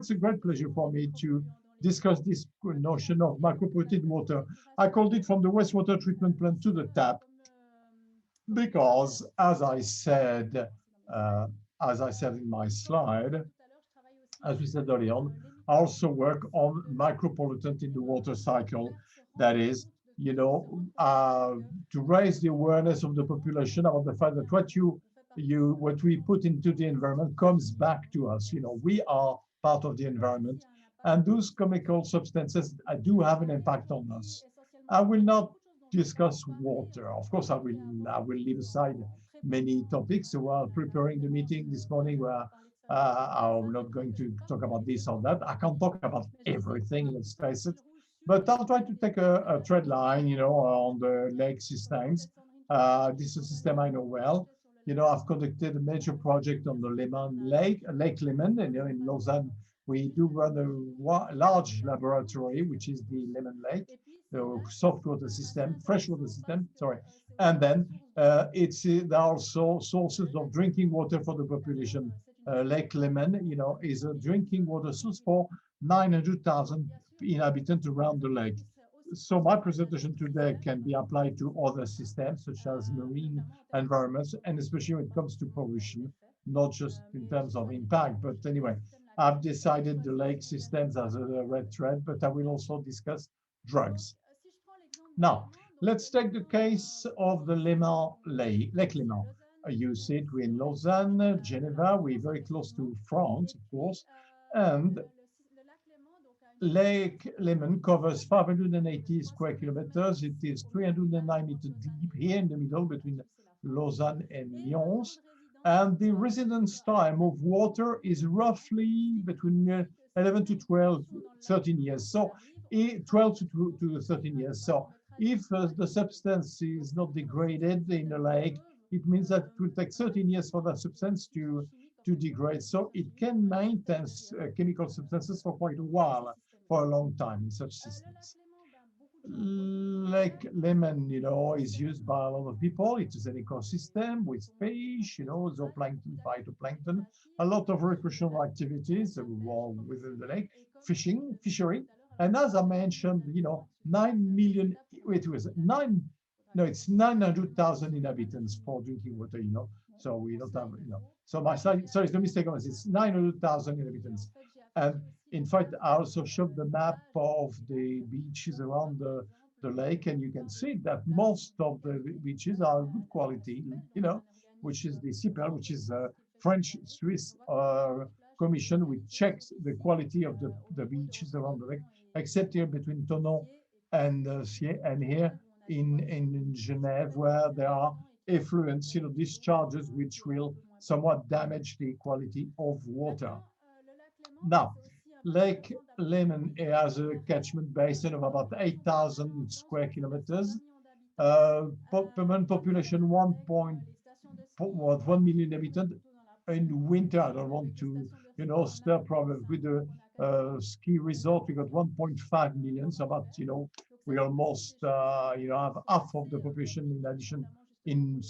it's a great pleasure for me to discuss this notion of micropolluted water. I called it from the wastewater treatment plant to the tap because, as I said in my slide, as we said earlier on, I also work on micropollutant in the water cycle. That is, to raise the awareness of the population about the fact that what we put into the environment comes back to us. We are part of the environment, and those chemical substances do have an impact on us. I will not discuss water. Of course, I will leave aside many topics. So while preparing the meeting this morning, where I'm not going to talk about this or that. I can't talk about everything, let's face it. But I'll try to take a thread line, on the lake systems. This is a system I know well. I've conducted a major project on the Lake Léman, and in Lausanne, we do run a large laboratory, which is the Léman Lake, the soft water system, freshwater system, sorry. And then there are also sources of drinking water for the population. Lake Léman, is a drinking water source for 900,000 inhabitants around the lake. So my presentation today can be applied to other systems, such as marine environments, and especially when it comes to pollution, not just in terms of impact. But anyway, I've decided the lake systems as a red thread, but I will also discuss drugs. Now, let's take the case of the Lake Léman. You see it, we're in Lausanne, Geneva, we're very close to France, of course, and Lake Léman covers 580 square kilometers. It is 309 meters deep here in the middle between Lausanne and Lyons. And the residence time of water is roughly between 11 to 12, 13 years. So 12 to 13 years. So if the substance is not degraded in the lake, it means that it will take 13 years for that substance to degrade. So it can maintain chemical substances for quite a while, for a long time in such systems. Lake Léman, is used by a lot of people. It is an ecosystem with fish, zooplankton, phytoplankton, a lot of recreational activities within the lake, fishery. And as I mentioned, 9 million, wait, was it 9? No, it's 900,000 inhabitants for drinking water, So we don't have, So my slide, sorry, it's the mistake on this. It's 900,000 inhabitants. And in fact, I also showed the map of the beaches around the lake, and you can see that most of the beaches are good quality, which is the CIPEL, which is a French-Swiss commission which checks the quality of the beaches around the lake, except here between Thonon and here in Genève, where there are effluents, discharges, which will somewhat damage the quality of water. Now, Lake Léman has a catchment basin of about 8,000 square kilometers. Permanent population 1 million inhabitants. In winter, I don't want to, stir problems with the ski resort. We got 1.5 million, so about, we almost, have half of the population in addition in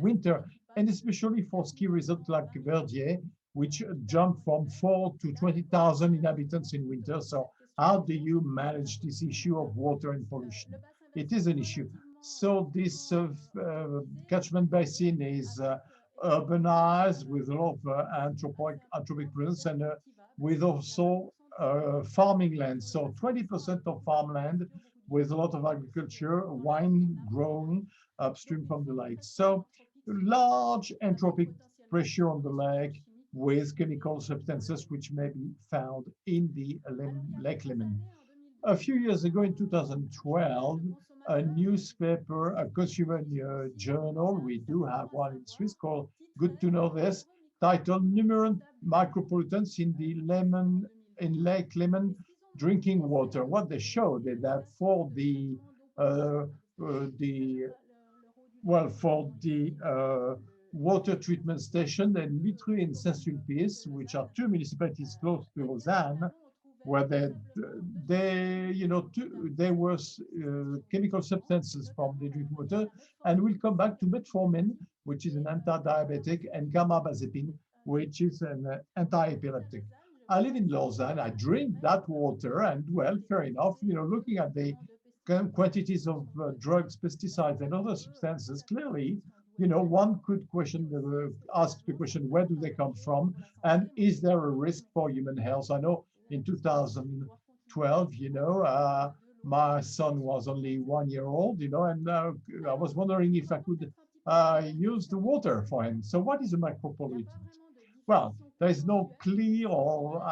winter, and especially for ski resorts like Verdier, which jump from 4 to 20,000 inhabitants in winter. So how do you manage this issue of water and pollution? It is an issue. So this catchment basin is urbanized with a lot of anthropic presence and with also farming land. So 20% of farmland with a lot of agriculture, wine grown upstream from the lake. So large anthropic pressure on the lake with chemical substances which may be found in the Lake Léman. A few years ago, in 2012, a newspaper, a consumer journal, we do have one in Swiss called Good to Know This, titled Numerous Micropollutants in Lake Léman Drinking Water. What they showed is that for the water treatment station in Vitry and Saint-Sulpice, which are two municipalities close to Lausanne, where there was chemical substances from the drinking water, and we'll come back to metformin, which is an anti-diabetic, and gamma-bazepine, which is an anti-epileptic. I live in Lausanne, I drink that water, and well, fair enough, looking at the quantities of drugs, pesticides, and other substances, clearly, one could ask the question, where do they come from? And is there a risk for human health? I know in 2012, my son was only 1 year old, and I was wondering if I could use the water for him. So what is a micropollutant? Well, there is no clear or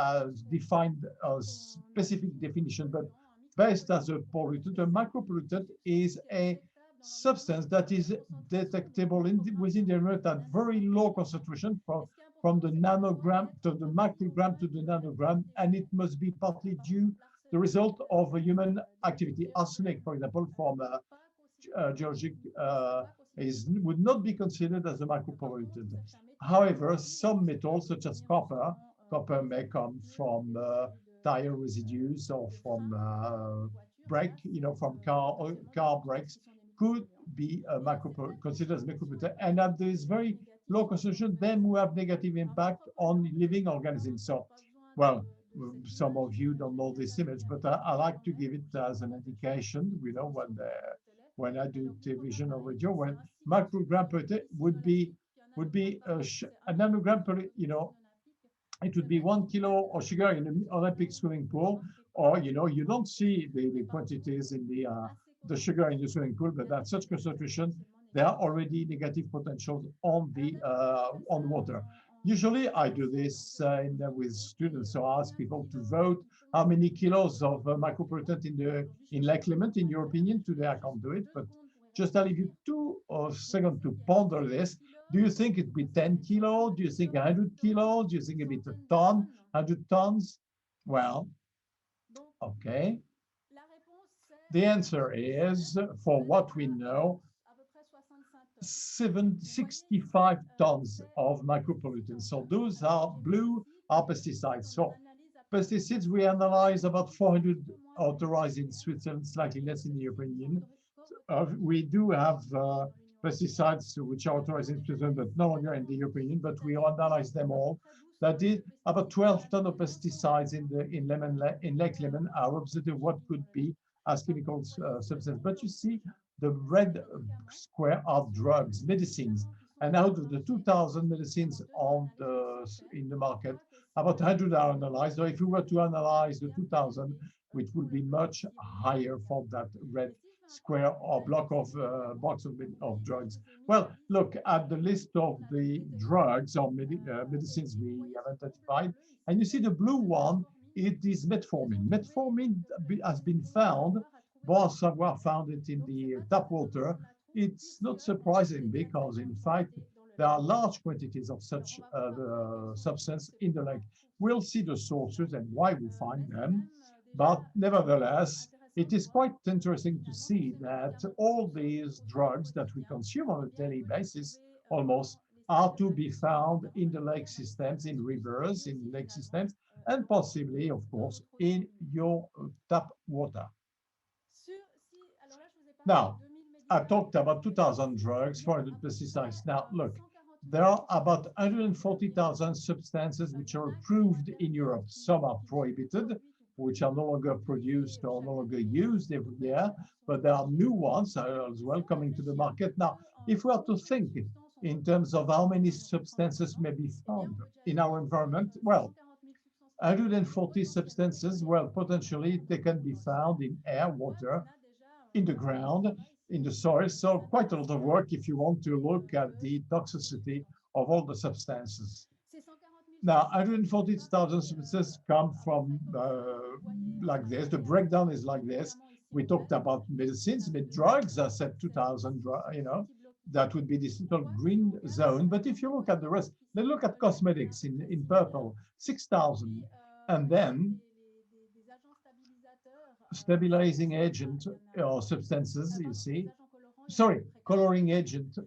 defined specific definition, but based as a pollutant, a micropollutant is a substance that is detectable within the environment at very low concentration from the nanogram to the microgram to the nanogram, and it must be partly due the result of a human activity. Arsenic, for example, from geologic would not be considered as a micropollutant. However, some metals such as copper may come from tire residues or from brake, from car brakes, could be considered as micropollutant, and at this very low concentration, then we have negative impact on living organisms. So, well, some of you don't know this image, but I like to give it as an indication, when I do television or radio, when microgram per would be a nanogram per, it would be 1 kilo of sugar in an Olympic swimming pool, or you don't see the quantities in the sugar in the swimming pool, but at such concentration, there are already negative potentials on the water. Usually, I do this with students, so I ask people to vote how many kilos of micropollutant in Lake Clement, in your opinion. Today, I can't do it, but just I'll leave you 2 seconds to ponder this. Do you think it'd be 10 kilos? Do you think 100 kilos? Do you think it'd be a ton, 100 tons? Well, okay. The answer is, for what we know, 65 tons of micropollutants. So those are pesticides. So pesticides, we analyze about 400 authorized in Switzerland, slightly less in the European Union. We do have pesticides which are authorized in Switzerland, but no longer in the European Union, but we analyze them all. That is about 12 tons of pesticides in Lake Lemon are represented what could be as chemical substance. But you see, the red square are drugs, medicines. And out of the 2,000 medicines in the market, about 100 are analyzed. So if we were to analyze the 2,000, which would be much higher for that red square or block of box of drugs. Well, look at the list of the drugs or medicines we have identified, and you see the blue one, it is metformin. Metformin has been found, Bois Savoir found it in the tap water. It's not surprising because, in fact, there are large quantities of such substance in the lake. We'll see the sources and why we find them, but nevertheless, it is quite interesting to see that all these drugs that we consume on a daily basis almost are to be found in the lake systems, in rivers, in lake systems, and possibly, of course, in your tap water. Now, I talked about 2,000 drugs, 400 pesticides. Now, look, there are about 140,000 substances which are approved in Europe. Some are prohibited, which are no longer produced or no longer used every year, but there are new ones as well coming to the market. Now, if we are to think in terms of how many substances may be found in our environment, well, 140 substances, well, potentially they can be found in air, water, in the ground, in the soil. So quite a lot of work if you want to look at the toxicity of all the substances. Now, 140,000 substances come from like this. The breakdown is like this. We talked about medicines, drugs. I said 2,000, that would be this little green zone. But if you look at the rest, then look at cosmetics in purple, 6,000. And then stabilizing agent or substances, you see. Sorry, coloring agent,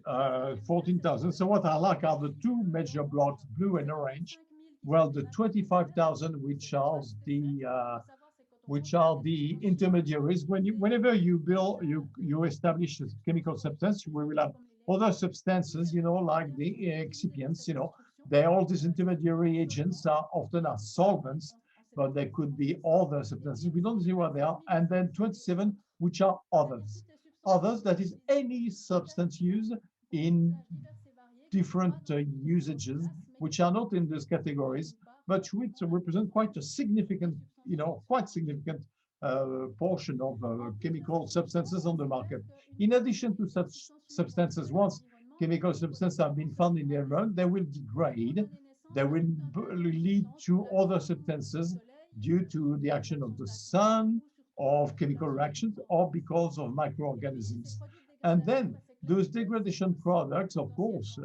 14,000. So what I like are the 2 major blocks, blue and orange. Well, the 25,000, which are the intermediaries. Whenever you establish a chemical substance, we will have other substances, like the excipients, All these intermediary agents are often are solvents, but they could be other substances. We don't see what they are. And then 27, which are others. Others, that is any substance used in different usages, which are not in those categories, but which represent quite a significant, quite significant portion of chemical substances on the market. In addition to such substances, once chemical substances have been found in the environment, they will degrade, they will lead to other substances due to the action of the sun, of chemical reactions, or because of microorganisms. And then those degradation products, of course,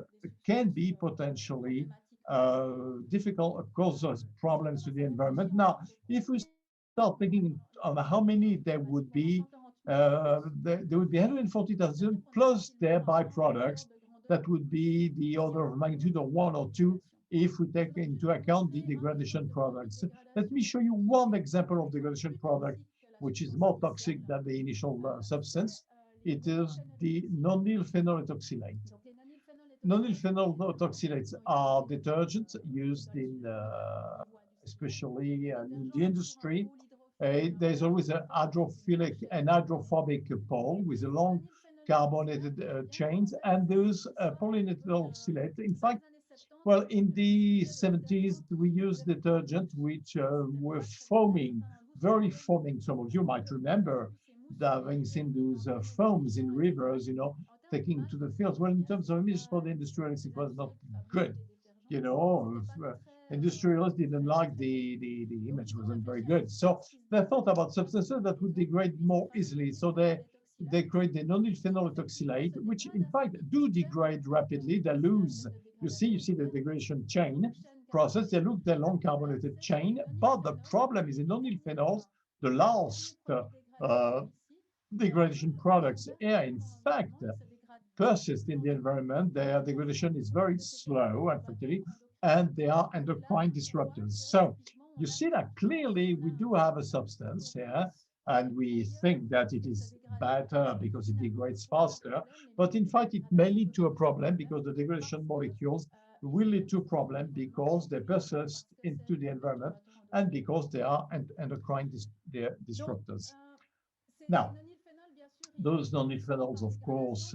can be potentially difficult, cause problems to the environment. Now, if we start thinking on how many there would be, there would be 140,000 plus their byproducts. That would be the order of magnitude of 1 or 2 if we take into account the degradation products. Let me show you one example of degradation product, which is more toxic than the initial substance. It is the nonyl phenoletoxylate. Nonyl phenoletoxylates are detergents used in, especially in the industry. There's always an hydrophobic pole with a long carbonated chains, and those polynethyl in fact, well, in the 70s, we used detergent which were foaming, very foaming. Some of you might remember having seen those foams in rivers, taking to the fields. Well, in terms of images for the industrialists, it was not good. Industrialists didn't like the image wasn't very good. So they thought about substances that would degrade more easily. So they create the nonyl phenoletoxylate, which in fact do degrade rapidly. They lose. You see the degradation chain process. They look the long carbonated chain, but the problem is in nonyl phenols, the last degradation products here, in fact, persist in the environment. Their degradation is very slow, unfortunately, and they are endocrine disruptors. So you see that clearly we do have a substance here, and we think that it is better because it degrades faster, but in fact it may lead to a problem because the degradation molecules will lead to a problem because they persist into the environment and because they are endocrine disruptors. Now, those nonylphenols, of course,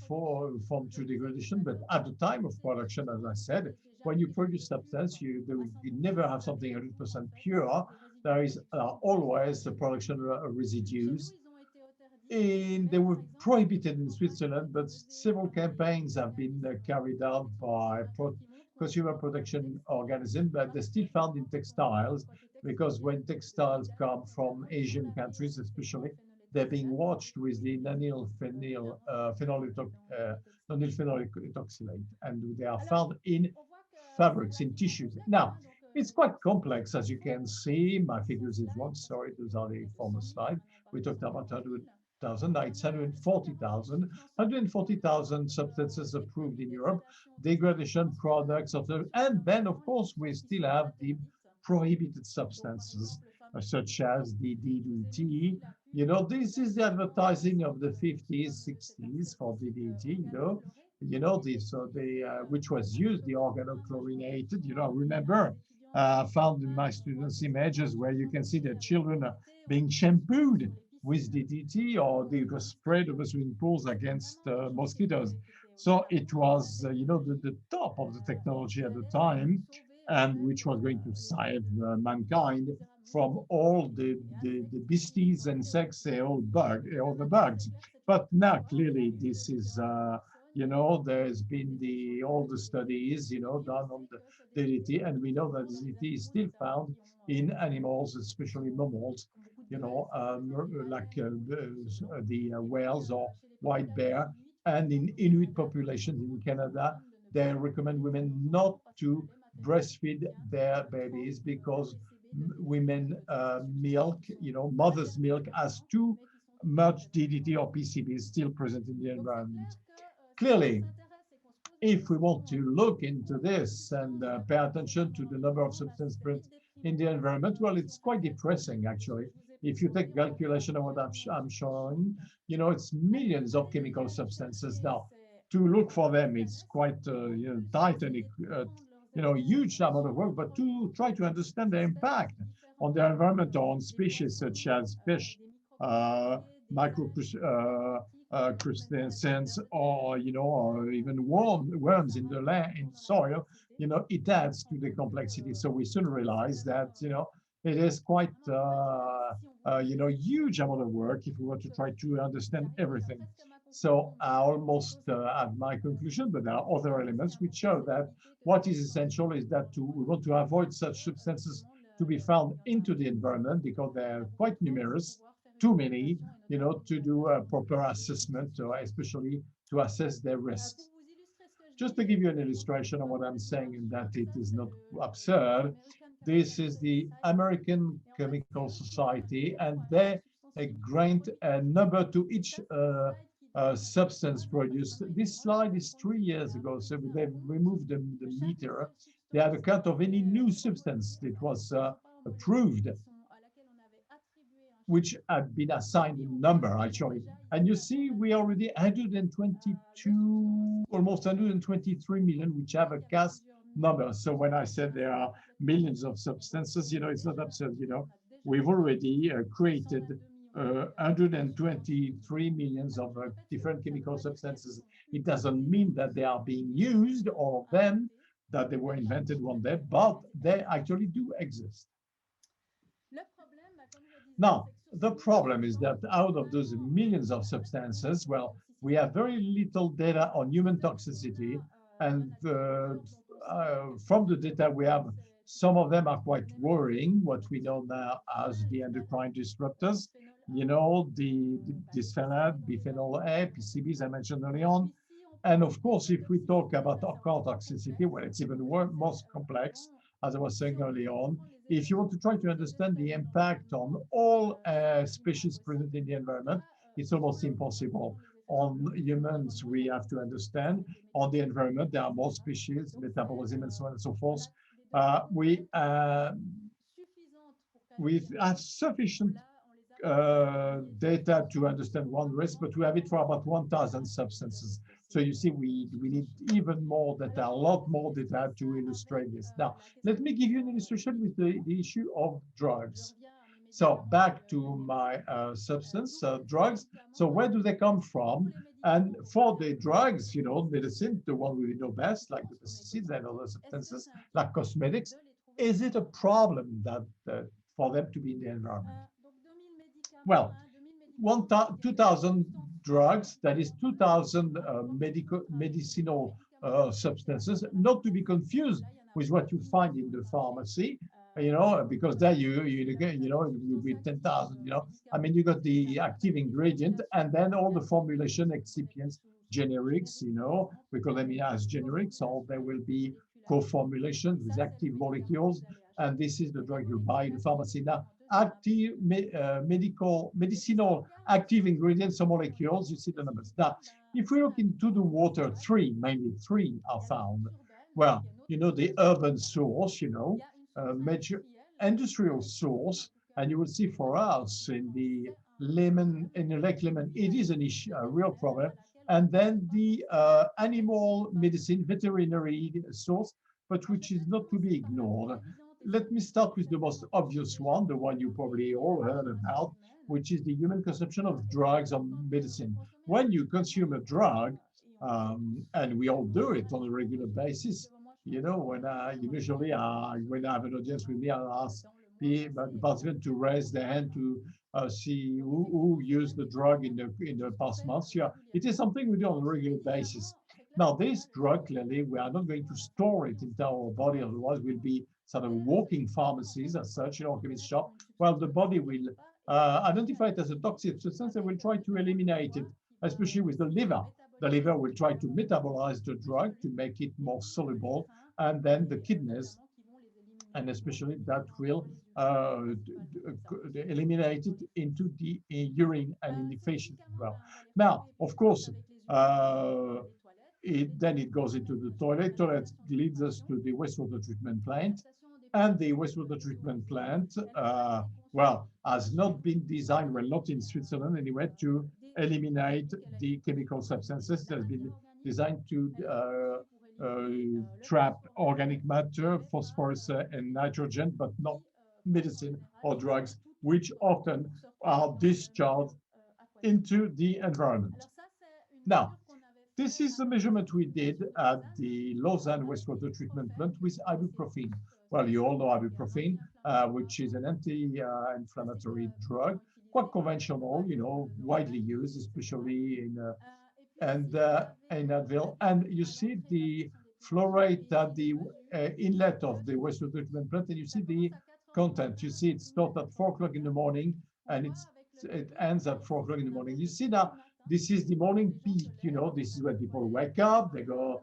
form through degradation, but at the time of production, as I said, when you produce substance, you never have something 100% pure. There is always the production of residues. And they were prohibited in Switzerland, but several campaigns have been carried out by consumer protection organisms, but they're still found in textiles because when textiles come from Asian countries, especially, they're being watched with the nonyl phenoletoxylate, and they are found in fabrics, in tissues. Now, it's quite complex, as you can see. My figures is wrong. Sorry, those are the former slide. We talked about 100,000. Now it's 140,000. 140,000 substances approved in Europe, degradation products, and then, of course, we still have the prohibited substances, such as the DDT. This is the advertising of the 50s, 60s for DDT, which was used, the organochlorinated, remember, found in my students' images where you can see their children are being shampooed with DDT, or they were sprayed over swimming pools against mosquitoes. So it was, the top of the technology at the time, and which was going to save mankind from all the beasties, insects, all the bugs. But now clearly this is, there's been all the studies, done on the DDT, and we know that DDT is still found in animals, especially mammals, like the whales or white bear, and in Inuit populations in Canada, they recommend women not to breastfeed their babies because women milk, mother's milk has too much DDT or PCBs still present in the environment. Clearly, if we want to look into this and pay attention to the number of substances present in the environment, well, it's quite depressing, actually. If you take calculation of what I'm showing, it's millions of chemical substances. Now, to look for them, it's quite titanic, huge amount of work, but to try to understand the impact on the environment or on species such as fish, micro crustaceans, or or even worms in the land, in soil, it adds to the complexity. So we soon realize that it is quite huge amount of work if we want to try to understand everything. So I almost at my conclusion, but there are other elements which show that what is essential is that we want to avoid such substances to be found into the environment because they're quite numerous, too many, to do a proper assessment, especially to assess their risks. Just to give you an illustration of what I'm saying, and that it is not absurd, this is the American Chemical Society, and they grant a number to each substance produced. This slide is 3 years ago, so they've removed the meter. They have a count of any new substance that was approved, which had been assigned a number, actually. And you see, we already 122, almost 123 million, which have a CAS number. So when I said there are millions of substances, it's not absurd, We've already created 123 millions of different chemical substances. It doesn't mean that they are being used, all of them, that they were invented one day, but they actually do exist. Now, the problem is that out of those millions of substances, well, we have very little data on human toxicity. And from the data we have, some of them are quite worrying, what we know now as the endocrine disruptors, the bisphenol, bisphenol A, PCBs I mentioned earlier on. And of course, if we talk about alcohol toxicity, well, it's even more complex, as I was saying earlier on. If you want to try to understand the impact on all species present in the environment, it's almost impossible. On humans, we have to understand. On the environment, there are more species, metabolism, and so on and so forth. We have sufficient data to understand one risk, but we have it for about 1,000 substances. So you see, we need even more data, a lot more data to illustrate this. Now, let me give you an illustration with the issue of drugs. So back to my substance, drugs. So where do they come from? And for the drugs, medicine, the one we know best, like the pesticides and other substances, like cosmetics, is it a problem that for them to be in the environment? Well, 2,000 drugs, that is 2,000 medicinal substances, not to be confused with what you find in the pharmacy, because there with 10,000, I mean, you got the active ingredient and then all the formulation excipients, generics, we call them as generics, or there will be co-formulations with active molecules, and this is the drug you buy in the pharmacy. Now, active medicinal active ingredients or molecules, you see the numbers. Now, if we look into the water, mainly three are found. Well, the urban source, major industrial source, and you will see for us in the Lake Leman, it is an issue, a real problem. And then the animal medicine, veterinary source, but which is not to be ignored. Let me start with the most obvious one, the one you probably all heard about, which is the human consumption of drugs or medicine. When you consume a drug, and we all do it on a regular basis, when usually when I have an audience with me, I'll ask the participant to raise their hand to see who used the drug in the past months. Yeah, it is something we do on a regular basis. Now, this drug, clearly, we are not going to store it in our body, otherwise we'll be sort of walking pharmacies as such in our chemist shop. Well, the body will identify it as a toxic substance and will try to eliminate it, especially with the liver. The liver will try to metabolize the drug to make it more soluble, and then the kidneys, and especially that will eliminate it into the urine and in the facial as well. Now, of course, then it goes into the toilet. Toilet leads us to the wastewater treatment plant. And the wastewater treatment plant, well, has not been designed, well, not in Switzerland anyway, to eliminate the chemical substances. It has been designed to trap organic matter, phosphorus and nitrogen, but not medicine or drugs, which often are discharged into the environment. Now, this is the measurement we did at the Lausanne wastewater treatment plant with ibuprofen. Well, you all know ibuprofen, which is an anti-inflammatory drug, quite conventional, widely used, especially in Advil. And you see the flow rate at the inlet of the wastewater treatment plant, and you see the content. You see it starts at 4 o'clock in the morning, and it ends at 4 o'clock in the morning. You see now, this is the morning peak. This is when people wake up. They go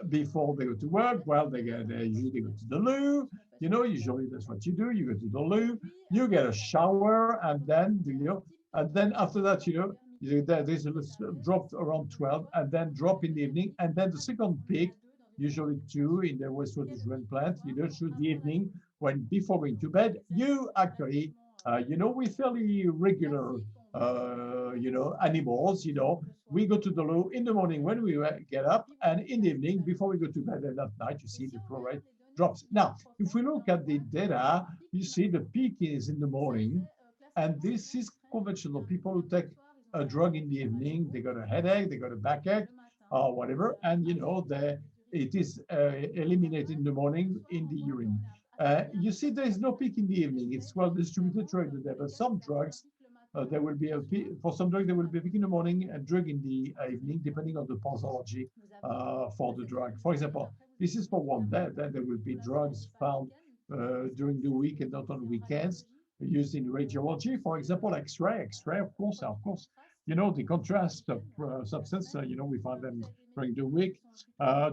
before they go to work. Well, they usually go to the loo. Usually that's what you do. You go to the loo, you get a shower, and then after that, there's a drop around 12, and then drop in the evening, and then the second peak, usually 2 in the wastewater treatment plant, through the evening, when before going to bed, you actually, we're fairly regular, animals, we go to the loo in the morning when we get up, and in the evening before we go to bed, and at night, you see the flow rate drops. Now, if we look at the data, you see the peak is in the morning, and this is conventional. People who take a drug in the evening, they got a headache, they got a backache, or whatever, and it is eliminated in the morning in the urine. You see, there is no peak in the evening. It's well distributed throughout the day, but some drugs, there will be a peak. For some drugs, there will be a peak in the morning and drug in the evening, depending on the posology for the drug. For example, this is for one. Then there will be drugs found during the week and not on weekends, used in radiology. For example, X-ray, of course. The contrast of substance, we find them during the week.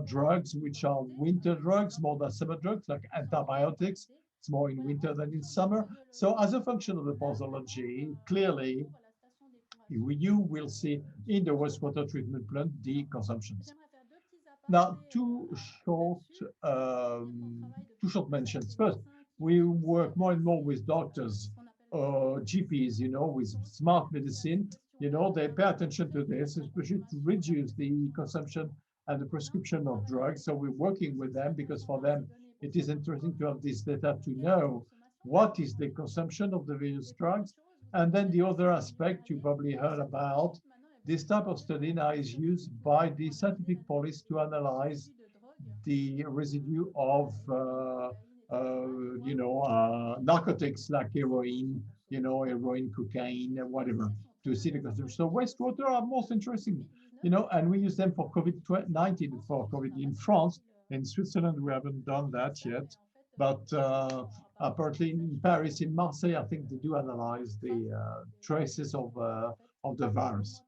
Drugs, which are winter drugs, more than summer drugs, like antibiotics. It's more in winter than in summer. So as a function of the posology, clearly, you will see in the wastewater treatment plant the consumptions. Now, two short mentions. First, we work more and more with doctors or GPs, with smart medicine. They pay attention to this, especially to reduce the consumption and the prescription of drugs. So we're working with them because for them, it is interesting to have this data to know what is the consumption of the various drugs. And then the other aspect you probably heard about, this type of study now is used by the scientific police to analyze the residue of narcotics like heroin, cocaine, whatever, to see the consumption. So wastewater are most interesting, and we use them for COVID-19, for COVID in France. In Switzerland, we haven't done that yet, but apparently in Paris, in Marseille, I think they do analyze the traces of the virus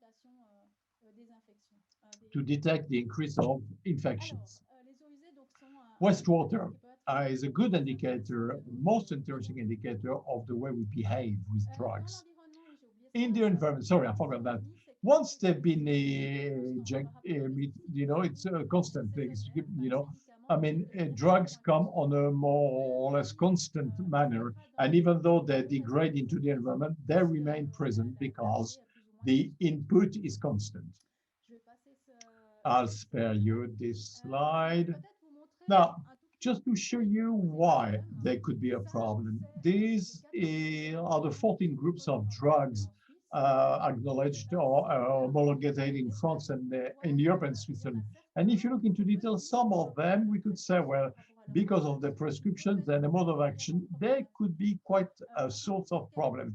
to detect the increase of infections. Wastewater is a good indicator, most interesting indicator of the way we behave with drugs. In the environment, sorry, I forgot that. Once they've been it's a constant thing, drugs come on a more or less constant manner, and even though they degrade into the environment, they remain present because the input is constant. I'll spare you this slide. Now, just to show you why there could be a problem, these are the 14 groups of drugs acknowledged or homologated in France and in Europe and Switzerland. And if you look into detail, some of them, we could say, well, because of the prescriptions and the mode of action, they could be quite a source of problem.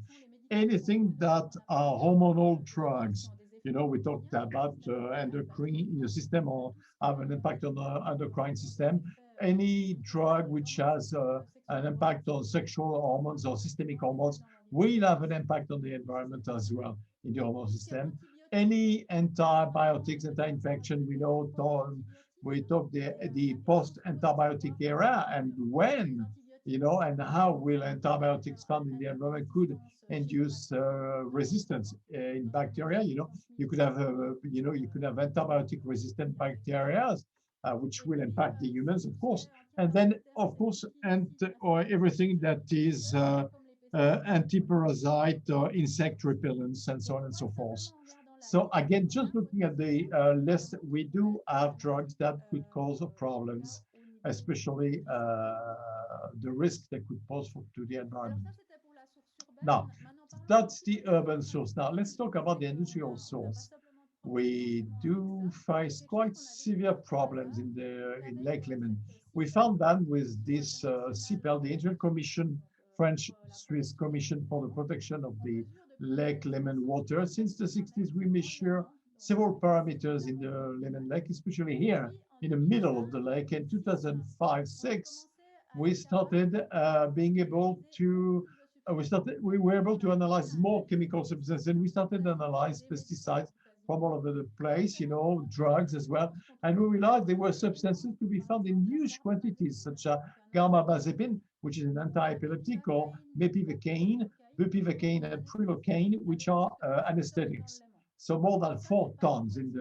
Anything that are hormonal drugs, we talked about endocrine system or have an impact on the endocrine system. Any drug which has an impact on sexual hormones or systemic hormones will have an impact on the environment as well in the hormone system. Any antibiotics, anti-infection, we talk the post-antibiotic era and when, and how will antibiotics found in the environment could induce resistance in bacteria. You could have, antibiotic-resistant bacteria, which will impact the humans, of course, and then, of course, or everything that is anti-parasite or insect repellents and so on and so forth. So again, just looking at the list, we do have drugs that could cause problems, especially the risk they could pose to the environment. Now, that's the urban source. Now, let's talk about the industrial source. We do face quite severe problems in Lake Léman. We found that with this CPEL, the International Commission, French-Swiss Commission for the Protection of the Lake Léman water. Since the 60s, we measure several parameters in the Léman Lake, especially here in the middle of the lake. In 2005-6, we started being able to we were able to analyze more chemical substances, and we started to analyze pesticides from all over the place, you know, drugs as well. And we realized there were substances to be found in huge quantities, such as gamma-bazepine, which is an anti-epileptic, or mepivacaine, bupivacaine, and prilocaine, which are anesthetics. So more than 4 tons in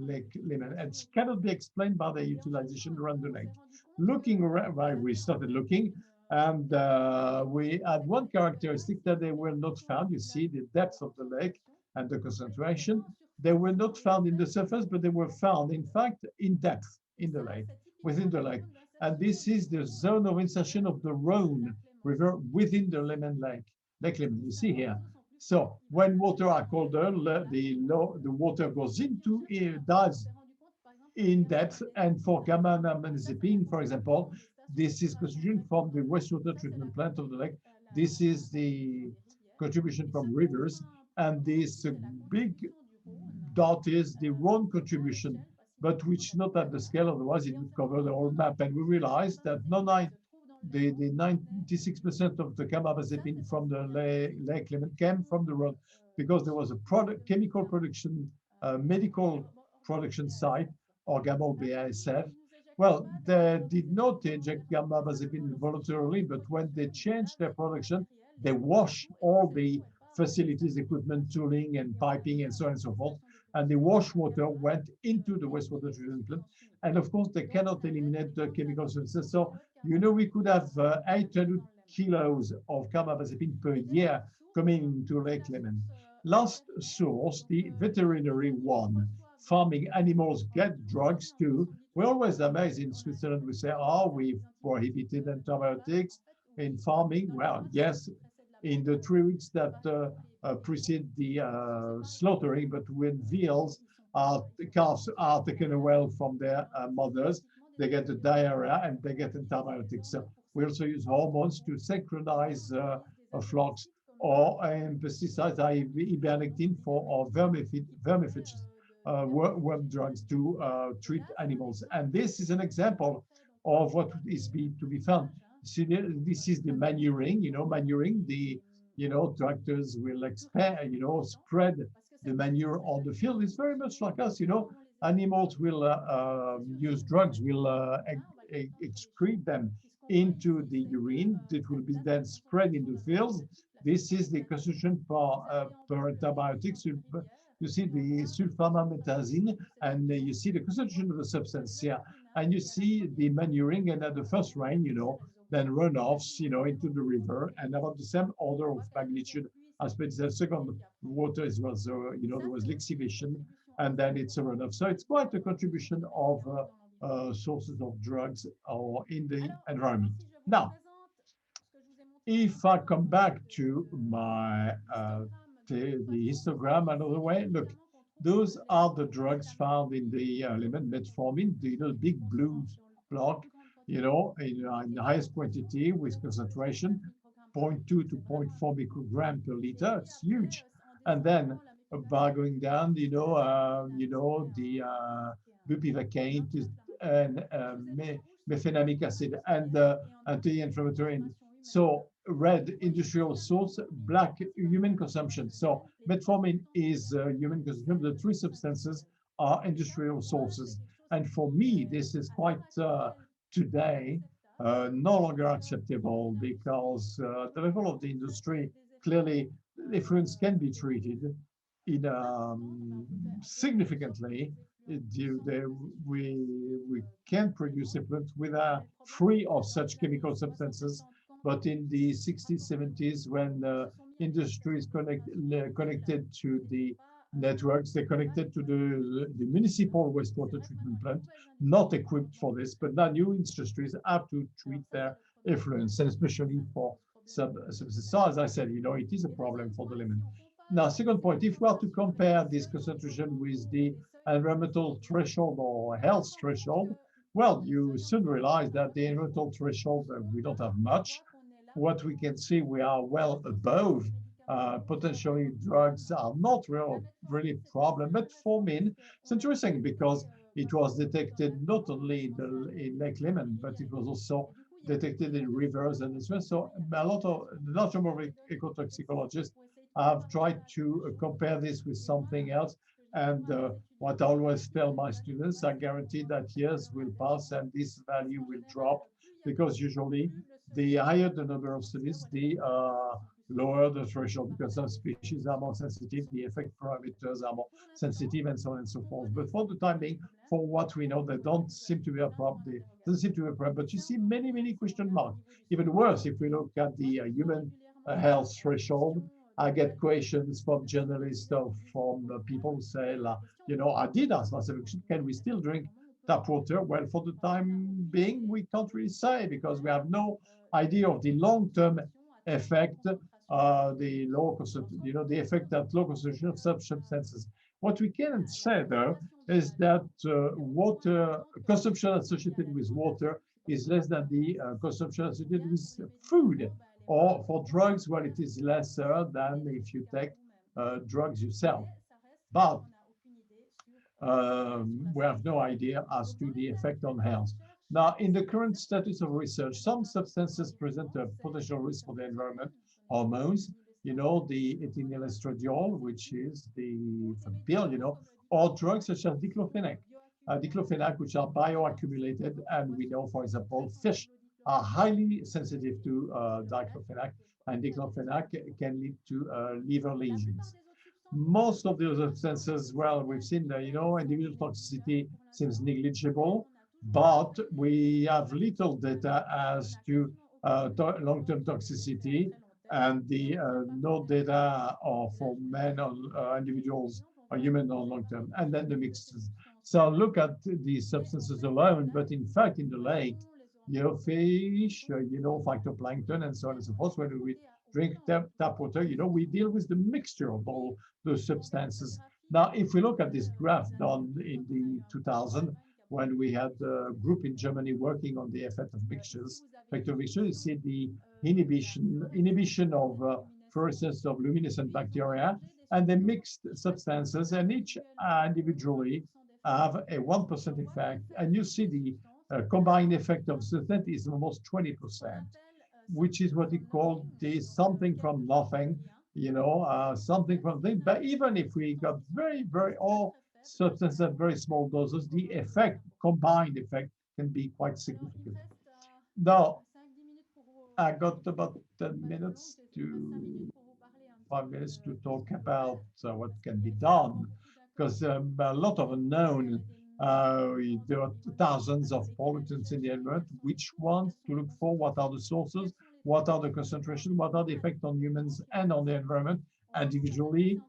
Lake Léman. And it cannot be explained by the utilization around the lake. Looking around, we started looking, and we had one characteristic that they were not found. You see the depth of the lake and the concentration. They were not found in the surface, but they were found, in fact, in depth in the lake, within the lake. And this is the zone of insertion of the Rhone River within the Léman Lake, Lake Léman, you see here. So when water are colder, the water goes into, dives in depth, and for gamma-amazepine, for example, this is contribution from the wastewater treatment plant of the lake. This is the contribution from rivers, and this big dot is the Rhone contribution, but which not at the scale, otherwise it would cover the whole map. And we realized that the 96% of the gamma-amazepine from the Lake Léman came from the Rhone, because there was a chemical production, medical production site, or BASF. Well, they did not inject gamma-amazepine voluntarily, but when they changed their production, they washed all the facilities, equipment, tooling, and piping, and so on and so forth. And the wash water went into the wastewater treatment plant. And of course, they cannot eliminate the chemical substances. So, you know, we could have 800 kilos of gamma-amazepine per year coming into Lake Léman. Last source, the veterinary one. Farming animals get drugs too. We're always amazed in Switzerland. We say, oh, we've prohibited antibiotics in farming. Well, yes, in the 3 weeks that precede the slaughtering, but when calves are taken away from their mothers, they get the diarrhea and they get antibiotics. So we also use hormones to synchronize flocks, or pesticides, ivermectin or vermiphages. Worm drugs to treat animals. And this is an example of what is to be found. See, this is the manuring, manuring, tractors will expand, spread the manure on the field. It's very much like us, animals will use drugs, will excrete them into the urine that will be then spread in the fields. This is the constitution for antibiotics. You see the sulfamamethazine, and you see the concentration of the substance here, and you see the manuring, and at the first rain, then runoffs, into the river, and about the same order of magnitude as the second water as well. So, there was lixiviation, and then it's a runoff. So it's quite a contribution of sources of drugs or in the environment. Now, if I come back to my the histogram another way, look, those are the drugs found in the Léman, metformin, the big blue block, in the highest quantity with concentration, 0.2 to 0.4 microgram per liter. It's huge. And then by going down, the bupivacaine and mefenamic acid and anti-inflammatory. So red, industrial source, black, human consumption. So metformin is human consumption. The 3 substances are industrial sources. And for me, this is quite today no longer acceptable, because the level of the industry, clearly effluents can be treated in significantly. We can produce effluent free of such chemical substances. But in the 60s, 70s, when industry is connected to the networks. They're connected to the municipal wastewater treatment plant, not equipped for this, but now new industries have to treat their effluents, and especially for substances. So as I said, it is a problem for the lemon. Now, second point, if we are to compare this concentration with the environmental threshold or health threshold, well, you soon realize that the environmental threshold, we don't have much. What we can see, we are well above. Potentially drugs are not really a problem, but for men, it's interesting because it was detected not only in Lake Leman, but it was also detected in rivers and as well. So a large number of ecotoxicologists have tried to compare this with something else. And what I always tell my students, I guarantee that years will pass and this value will drop, because usually the higher the number of studies, the lower the threshold, because some species are more sensitive, the effect parameters are more sensitive, and so on and so forth. But for the time being, for what we know, they don't seem to be a problem. Doesn't seem to be a problem. But you see many question marks. Even worse, if we look at the human health threshold, I get questions from journalists or from people who say, I did ask myself, can we still drink tap water? Well, for the time being, we can't really say, because we have no idea of the long-term effect, the low the effect that low concentration of substances. What we can say, though, is that water consumption associated with water is less than the consumption associated with food. Or for drugs, well, it is lesser than if you take drugs yourself. But we have no idea as to the effect on health. Now, in the current status of research, some substances present a potential risk for the environment. Hormones, the ethinyl estradiol, which is the pill, or drugs such as diclofenac. Diclofenac, which are bioaccumulated, and we know, for example, fish are highly sensitive to diclofenac, and diclofenac can lead to liver lesions. Most of the other substances, well, we've seen that, individual toxicity seems negligible, but we have little data as to long-term toxicity, and the no data for men or individuals or human on long-term, and then the mixtures. So look at the substances alone, but in fact, in the lake, fish, phytoplankton, and so on and so forth, when we drink tap water, we deal with the mixture of all those substances. Now, if we look at this graph done in the 2000, when we had a group in Germany working on the effect of mixtures, you see the inhibition of fluorescence of luminescent bacteria, and the mixed substances, and each individually have a 1% effect. And you see the combined effect of substance is almost 20%, which is what we call the something from nothing, something from things. But even if we got all substances at very small doses, the effect, combined effect, can be quite significant. Now, I got about 10 minutes to 5 minutes to talk about what can be done, because a lot of unknown. There are thousands of pollutants in the environment. Which ones to look for? What are the sources? What are the concentrations? What are the effects on humans and on the environment individually,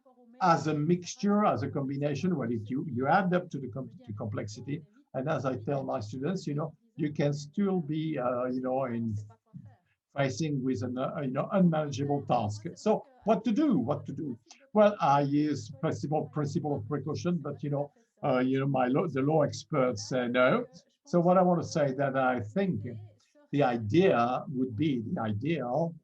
as a mixture, as a combination? Well, if you add up to the complexity, and as I tell my students, you can still be, in facing with an unmanageable task. So what to do? What to do? Well, I use principle of precaution, but the law experts say no. So what I want to say that I think the idea would be the ideal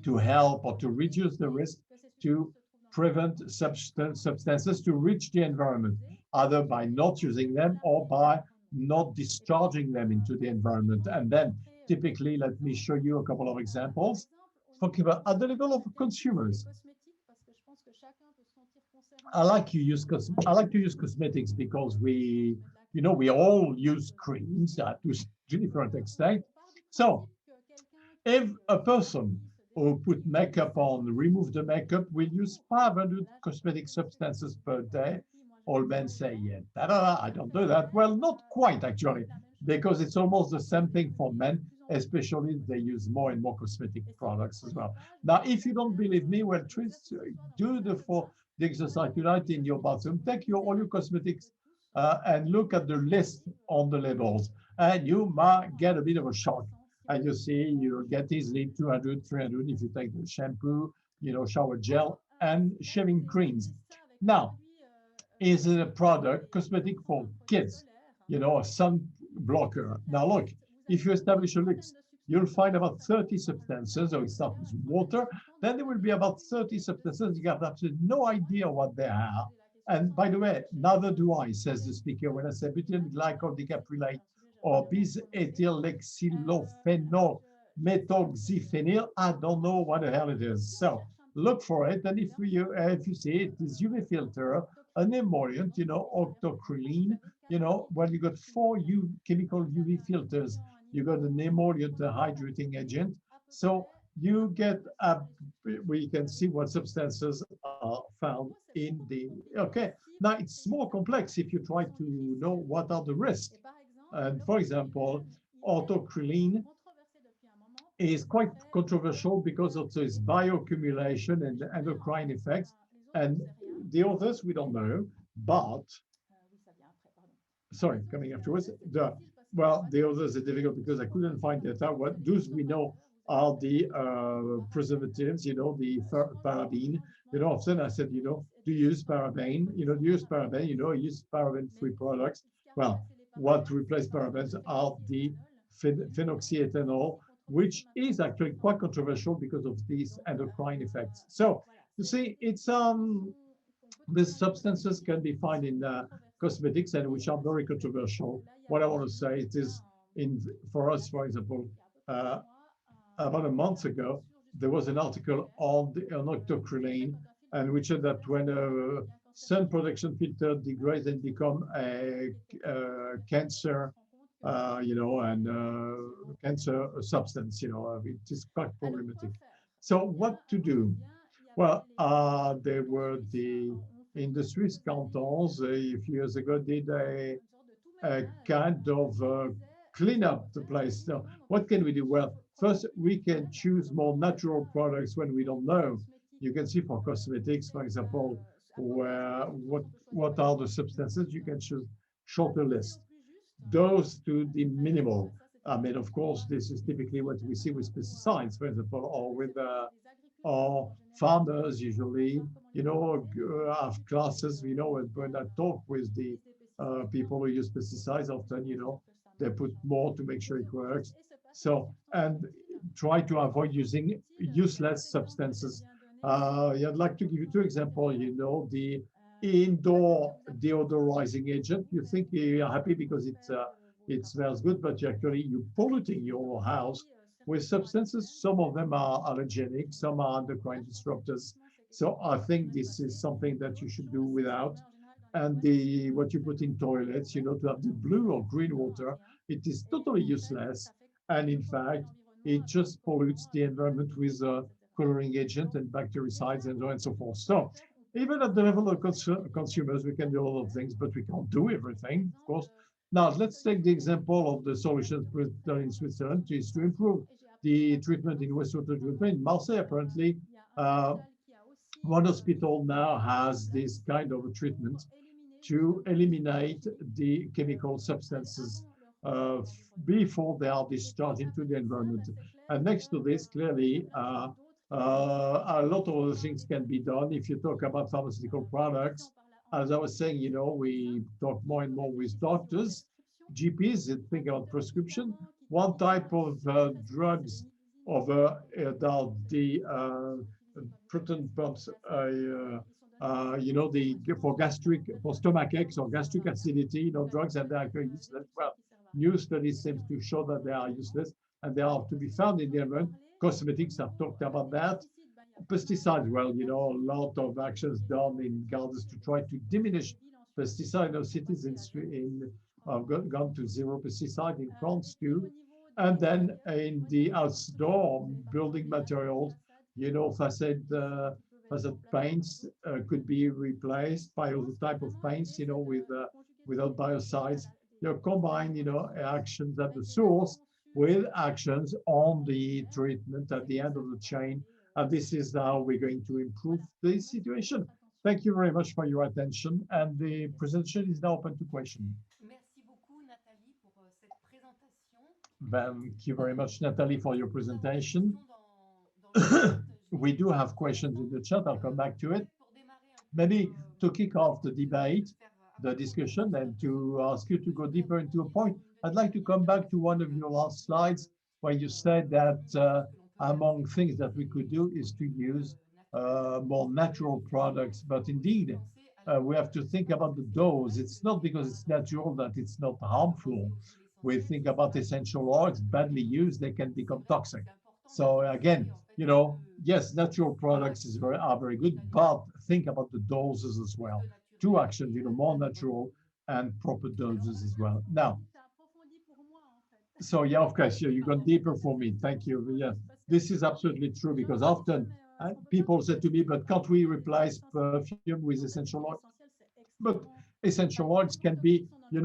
to help or to reduce the risk to prevent substances to reach the environment, either by not using them or by not discharging them into the environment. And then typically, let me show you a couple of examples. Talking about at the level of consumers. I like to use cosmetics because we all use creams to different extent. So if a person who put makeup on, remove the makeup, will use 500 cosmetic substances per day. All men say, yeah, I don't do that. Well, not quite actually, because it's almost the same thing for men. especially they use more and more cosmetic products as well. Now, if you don't believe me, well, do the exercise tonight in your bathroom. Take all your cosmetics and look at the list on the labels, and you might get a bit of a shock. And you see, you get easily 200, 300 if you take the shampoo, shower gel, and shaving creams. Now, is it a product, cosmetic for kids, a sun blocker? Now, look, if you establish a list, you'll find about 30 substances, or it starts with water, then there will be about 30 substances. You have absolutely no idea what they are. And by the way, neither do I, says the speaker, when I say butyl glycol decaprylate or bis-ethyl lexylophenol methoxyphenyl, I don't know what the hell it is. So look for it, and if you see it is UV filter, an emollient, octocrylene, well, you got four chemical UV filters. You got an emollient, a hydrating agent. So you get we can see what substances are found in the, okay. Now it's more complex if you try to know what are the risks. And for example, autocrylene is quite controversial because of its bioaccumulation and endocrine effects. And the others we don't know, but sorry, coming afterwards. The others are difficult because I couldn't find data. What those we know are the preservatives, the paraben. Often I said, do you use paraben? Do you use paraben? I use paraben-free products. Well, what replace parabens are the phenoxyethanol, which is actually quite controversial because of these endocrine effects. So you see, it's these substances can be found in cosmetics and which are very controversial. What I want to say it is for us, for example, about a month ago, there was an article on octocrylene, and which said that when a sun protection filter degrades and become a cancer, and cancer substance, it is quite problematic. So what to do? Well, there were the industry cantons a few years ago did a kind of clean up the place. So what can we do? Well, first, we can choose more natural products when we don't know. You can see for cosmetics, for example, what are the substances. You can choose shorter list. Those to the minimal. I mean, of course, this is typically what we see with pesticides, for example, or with or farmers usually, have classes, when I talk with the people who use pesticides, often, they put more to make sure it works. So, and try to avoid using useless substances. I'd like to give you two examples, the indoor deodorizing agent. You think you're happy because it smells good, but you're polluting your house with substances. Some of them are allergenic, some are endocrine disruptors. So I think this is something that you should do without. And what you put in toilets, to have the blue or green water, it is totally useless. And in fact, it just pollutes the environment with coloring agent and bactericides and so on and so forth. So even at the level of consumers, we can do a lot of things, but we can't do everything, of course. Now, let's take the example of the solutions done in Switzerland is to improve the treatment in wastewater treatment. In Marseille, apparently, one hospital now has this kind of a treatment to eliminate the chemical substances before they are discharged into the environment. And next to this, clearly, a lot of other things can be done. If you talk about pharmaceutical products, as I was saying, we talk more and more with doctors, GPs, that think about prescription. One type of drugs over the proton pumps, for stomach aches or gastric acidity, drugs, and they are very useless. Well, new studies seem to show that they are useless and they are to be found in the environment. Cosmetics, I've talked about that. Pesticides, well, a lot of actions done in gardens to try to diminish pesticide. Cities have gone to zero pesticide in France too. And then in the outdoor building materials, facade paints could be replaced by other type of paints, without biocides. Combine, actions at the source, with actions on the treatment at the end of the chain. And this is how we're going to improve the situation. Thank you very much for your attention. And the presentation is now open to questions. Thank you very much, Nathalie, for your presentation. We do have questions in the chat. I'll come back to it. Maybe to kick off the debate, the discussion, and to ask you to go deeper into a point, I'd like to come back to one of your last slides where you said that among things that we could do is to use more natural products. But indeed, we have to think about the dose. It's not because it's natural that it's not harmful. We think about essential oils, badly used, they can become toxic. So again, you know, yes, natural products are very good, but think about the doses as well. Two actions, you know, more natural and proper doses as well. Now, so yeah, of course, yeah, you got deeper for me. Thank you. Yeah, this is absolutely true because often people say to me, but can't we replace perfume with essential oil? But essential oils can be, the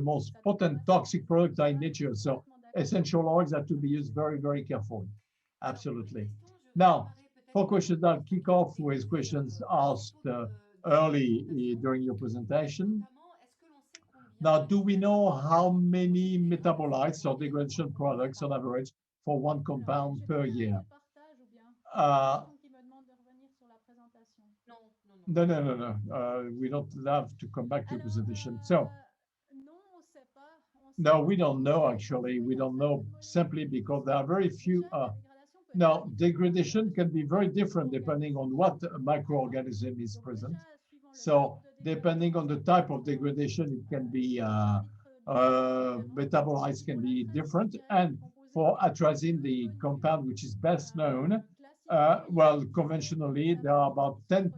most potent toxic products are in nature. So essential oils have to be used very, very carefully. Absolutely. Now, for questions, I'll kick off with questions asked early during your presentation. Now, do we know how many metabolites or degradation products on average for one compound per year? Uh, no. We don't have to come back to the presentation. So, no, we don't know actually. We don't know simply because there are very few. Now, degradation can be very different depending on what microorganism is present. So, depending on the type of degradation, it can be metabolites can be different. And for atrazine, the compound which is best known, well, conventionally, there are about 10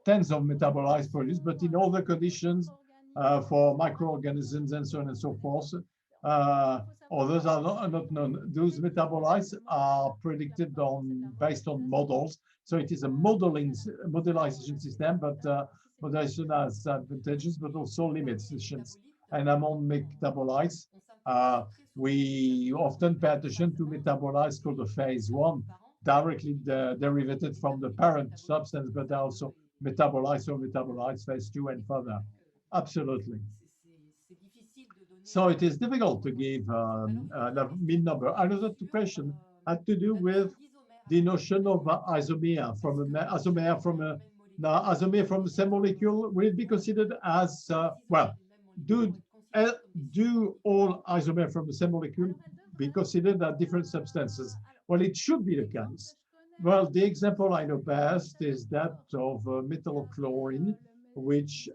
tens of metabolites produced, but in other conditions, for microorganisms and so on and so forth, others are not known. Those metabolites are predicted based on models. So it is a modelization system, but modelization has advantages, but also limitations. And among metabolites, we often pay attention to metabolites called the phase one, directly derivated from the parent substance, but also metabolites phase two and further. Absolutely. So it is difficult to give a mean number. Another question had to do with the notion of isomere from the same molecule. Will it be considered as do do all isomere from the same molecule be considered as different substances? Well, it should be the case. Well, the example I know best is that of methyl chlorine, which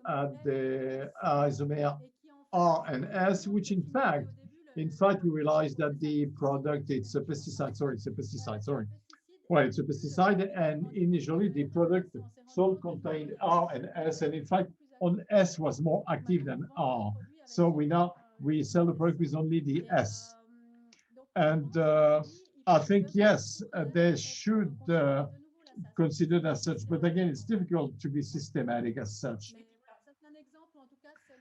the isomer R and S, which in fact, we realized that the product, it's a pesticide, sorry. Well, it's a pesticide, and initially the product salt contained R and S, and in fact, on S was more active than R. So we sell the product with only the S. And I think, yes, they should consider as such, but again, it's difficult to be systematic as such.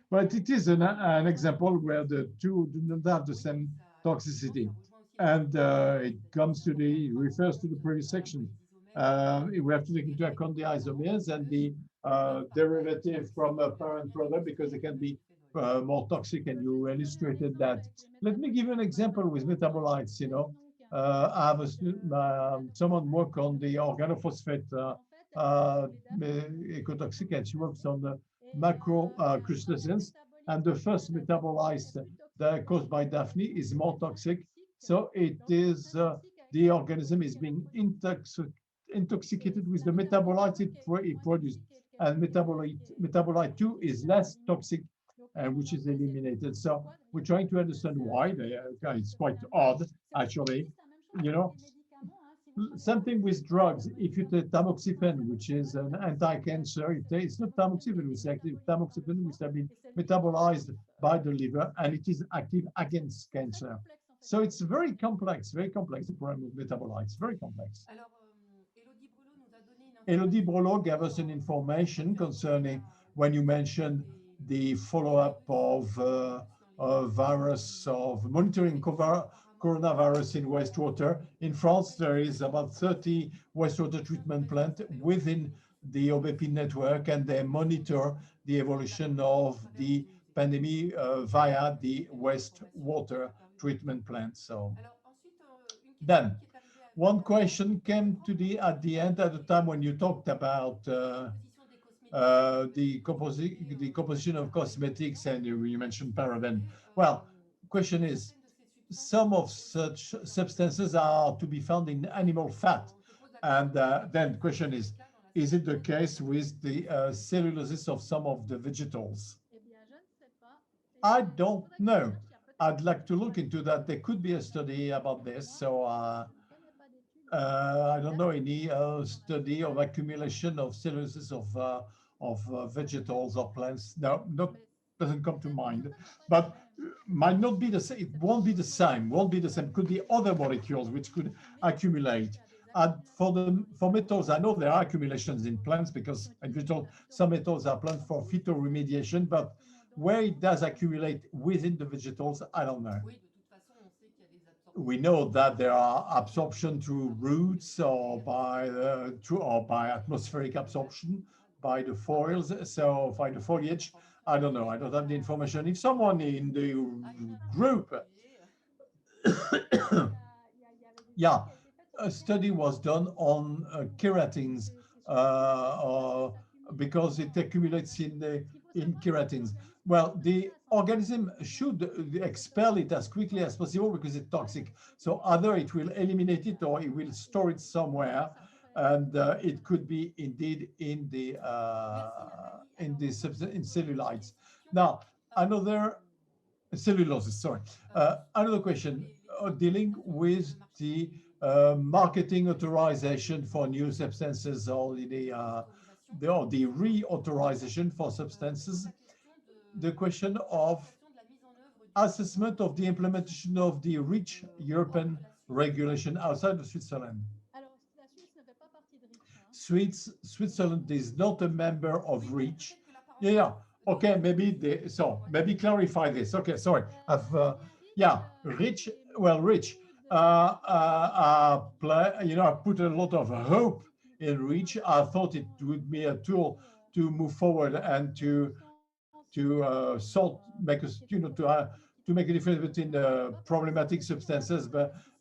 But it is an example where the two do not have the same toxicity. And it refers to the previous section. We have to take into account the isomers and the derivative from a parent product because they can be more toxic, and you illustrated that. Let me give you an example with metabolites. I have someone work on the organophosphate ecotoxic, and she works on the macro crustaceans, and the first metabolite that caused by Daphne is more toxic. So it is the organism is being intoxicated with the metabolites it produced, and metabolite 2 is less toxic, which is eliminated. So we're trying to understand why. It's quite odd, actually. Something with drugs. If you take tamoxifen, which is an anti-cancer, it's not tamoxifen, which is active. Tamoxifen, which has been metabolized by the liver, and it is active against cancer. So it's very complex, the problem with metabolites, very complex. Elodie Brolo gave us an information concerning when you mentioned the follow-up of virus of monitoring coronavirus in wastewater. In France, there is about 30 wastewater treatment plants within the OBP network, and they monitor the evolution of the pandemic via the wastewater treatment plant. So then one question came to the at the end at the time when you talked about the composition of cosmetics, and you mentioned paraben. Well, question is, some of such substances are to be found in animal fat, and then the question is it the case with the cellulosis of some of the vegetables? I don't know. I'd like to look into that. There could be a study about this. So I don't know any study of accumulation of cellulosis of vegetables or plants. No, not doesn't come to mind. But might not be the same. It won't be the same. Won't be the same. Could be other molecules which could accumulate. And for metals, I know there are accumulations in plants because in vegetable, some metals are plants for phytoremediation, but where it does accumulate within the vegetables, I don't know. We know that there are absorption through roots or by atmospheric absorption by the foils. So by the foliage, I don't know. I don't have the information. If someone in the group, yeah, a study was done on keratins because it accumulates in keratins. Well, the organism should expel it as quickly as possible because it's toxic. So either it will eliminate it or it will store it somewhere, and it could be indeed in the in cellulites. Now, another celluloses. Sorry, another question dealing with the marketing authorization for new substances or the reauthorization for substances. The question of assessment of the implementation of the REACH European regulation outside of Switzerland. Switzerland is not a member of REACH. Yeah, yeah. Okay, maybe so maybe clarify this. Okay, sorry. I've yeah, REACH. Well, REACH. I put a lot of hope in REACH. I thought it would be a tool to move forward and make us to make a difference between problematic substances,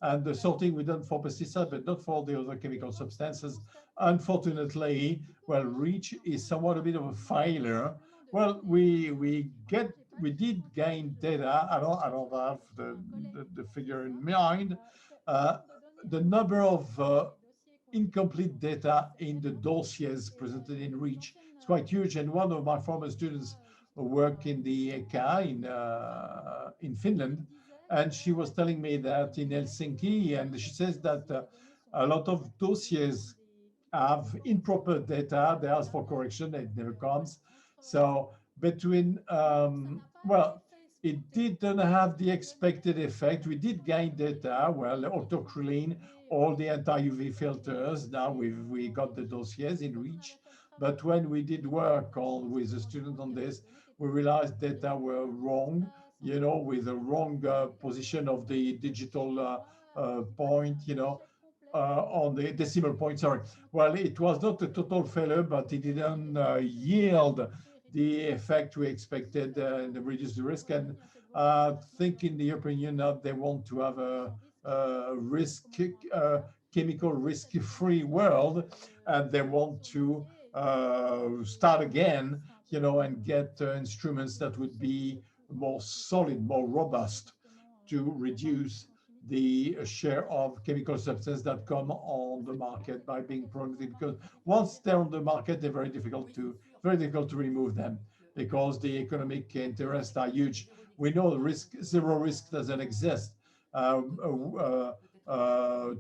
and the sorting we done for pesticides, but not for the other chemical substances. Unfortunately, well, REACH is somewhat a bit of a failure. Well, we did gain data. I don't have the figure in mind. Uh, the number of incomplete data in the dossiers presented in REACH is quite huge. And one of my former students work in the ECA in Finland, and she was telling me that in Helsinki, and she says that a lot of dossiers have improper data. They ask for correction, it never comes. So well, it didn't have the expected effect. We did gain data, well, autocrylene, all the anti-UV filters. Now we got the dossiers in REACH. But when we did work with a student on this, we realized data were wrong, with the wrong position of the digital point, on the decimal point, sorry. Well, it was not a total failure, but it didn't yield the effect we expected and reduce the risk. And I think in the European Union, they want to have a chemical risk-free world, and they want to start again, and get instruments that would be more solid, more robust to reduce the share of chemical substances that come on the market by being productive. Because once they're on the market, they're very difficult to remove them because the economic interests are huge. We know zero risk doesn't exist.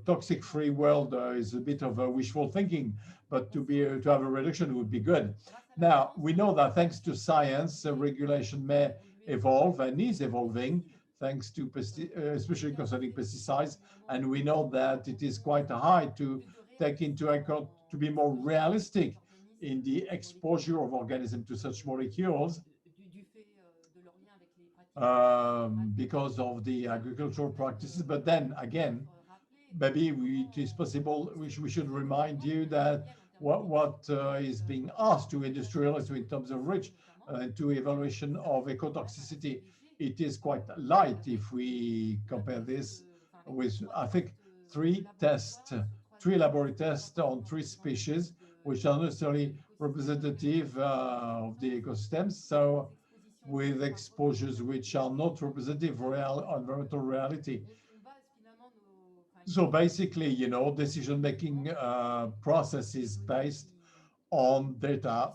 Toxic-free world is a bit of a wishful thinking, but to have a reduction would be good. Now we know that thanks to science, regulation may evolve and is evolving, thanks to especially concerning pesticides, and we know that it is quite high to take into account to be more realistic in the exposure of organisms to such molecules. because of the agricultural practices. But then again, maybe it is possible, we should remind you that what is being asked to industrialists in terms of reach to evaluation of ecotoxicity, it is quite light if we compare this with, I think, three tests, three laboratory tests on three species, which are necessarily representative of the ecosystem. So with exposures which are not representative of real environmental reality. So basically, decision-making process is based on data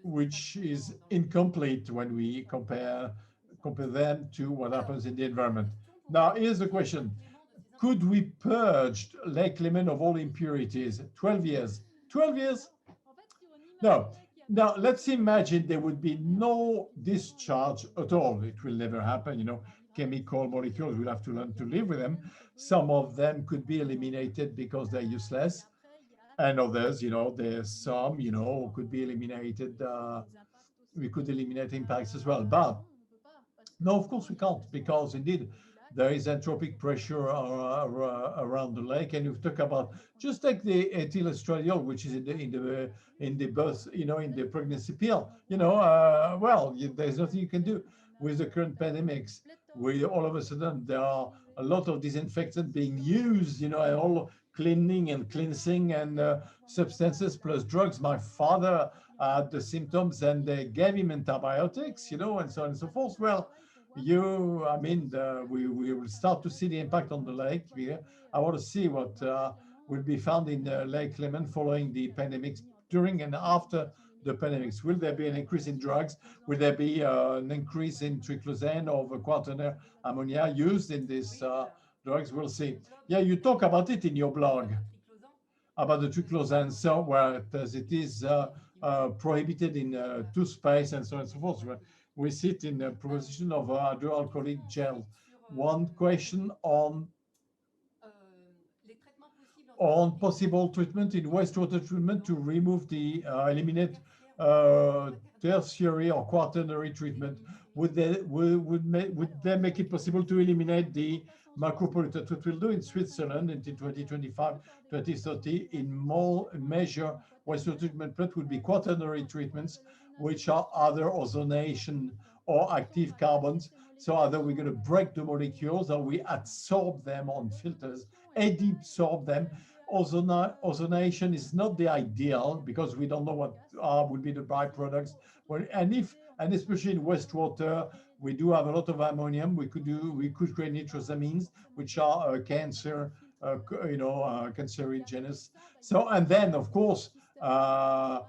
which is incomplete when we compare them to what happens in the environment. Now, here's the question. Could we purge Lake Léman of all impurities? 12 years. 12 years? No. Now, let's imagine there would be no discharge at all. It will never happen. Chemical molecules, we'll have to learn to live with them. Some of them could be eliminated because they're useless. And others, there's some, could be eliminated. We could eliminate impacts as well. But no, of course we can't, because indeed there is anthropic pressure around the lake. And you talk about, just take the ethyl estradiol, which is in the birth, in the pregnancy pill. There's nothing you can do with the current pandemics. Where all of a sudden there are a lot of disinfectant being used, and all cleaning and cleansing and substances plus drugs. My father had the symptoms and they gave him antibiotics, and so on and so forth. Well, we will start to see the impact on the lake. I want to see what will be found in Lake Léman following the pandemics, during and after the pandemics. Will there be an increase in drugs? Will there be an increase in triclosan or the quaternary ammonia used in these drugs? We'll see. Yeah, you talk about it in your blog, about the triclosan, so where it is prohibited in toothpaste and so on and so forth. We see it in the proposition of hydroalcoholic gel. One question on possible treatment in wastewater treatment to remove the eliminate tertiary or quaternary treatment. Would they make it possible to eliminate the micropollutants? What we'll do in Switzerland until 2025, 2030 in more measure wastewater treatment plant would be quaternary treatments, which are either ozonation or active carbons. So either we're going to break the molecules or we adsorb them on filters, adsorb them. Ozonation is not the ideal because we don't know what would be the byproducts. And especially in wastewater, we do have a lot of ammonium. We could create nitrosamines, which are cancer, cancerogenous. So, and then of course, there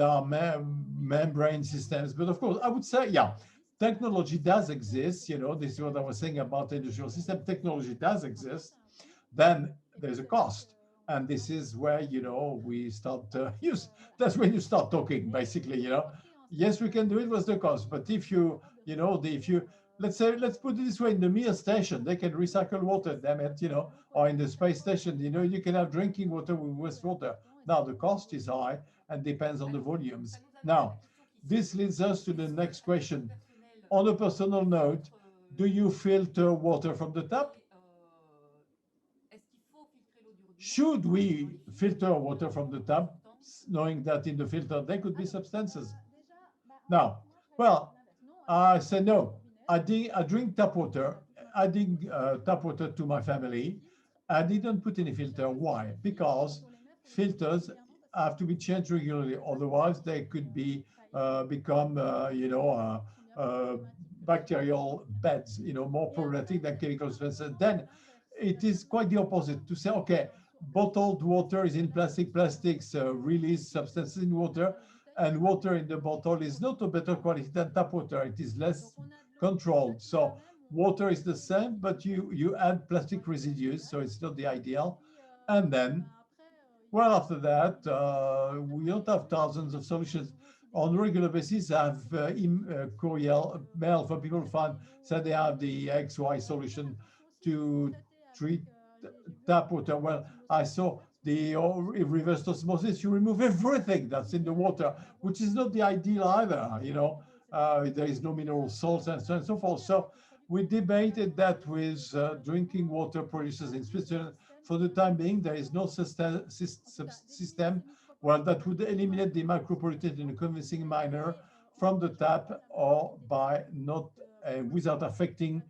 are membrane systems. But of course, I would say, yeah, technology does exist. This is what I was saying about the industrial system. Technology does exist. Then there's a cost. And this is where, we start that's when you start talking, basically, Yes, we can do it. What's the cost? But if let's put it this way, in the Mir station, they can recycle water, damn it, or in the space station, you can have drinking water with wastewater. Now, the cost is high and depends on the volumes. Now, this leads us to the next question. On a personal note, do you filter water from the tap? Should we filter water from the tap, knowing that in the filter there could be substances? Now, well, I say no. I drink tap water. I drink tap water to my family. I didn't put any filter. Why? Because filters have to be changed regularly. Otherwise, they could become, bacterial beds, more problematic than chemical substances. Then it is quite the opposite to say, okay, bottled water is in plastics release substances in water, and water in the bottle is not of better quality than tap water. It is less controlled. So water is the same, but you add plastic residues, so it's not the ideal. And then, well, after that, we don't have thousands of solutions. On a regular basis, I have courier mail for people find say they have the XY solution to treat tap water. Well, I saw the reverse osmosis. You remove everything that's in the water, which is not the ideal either. there is no mineral salts, and so on and so forth. So we debated that with drinking water producers in Switzerland. For the time being, there is no system well, that would eliminate the micropollutant in a convincing manner from the tap or by not without affecting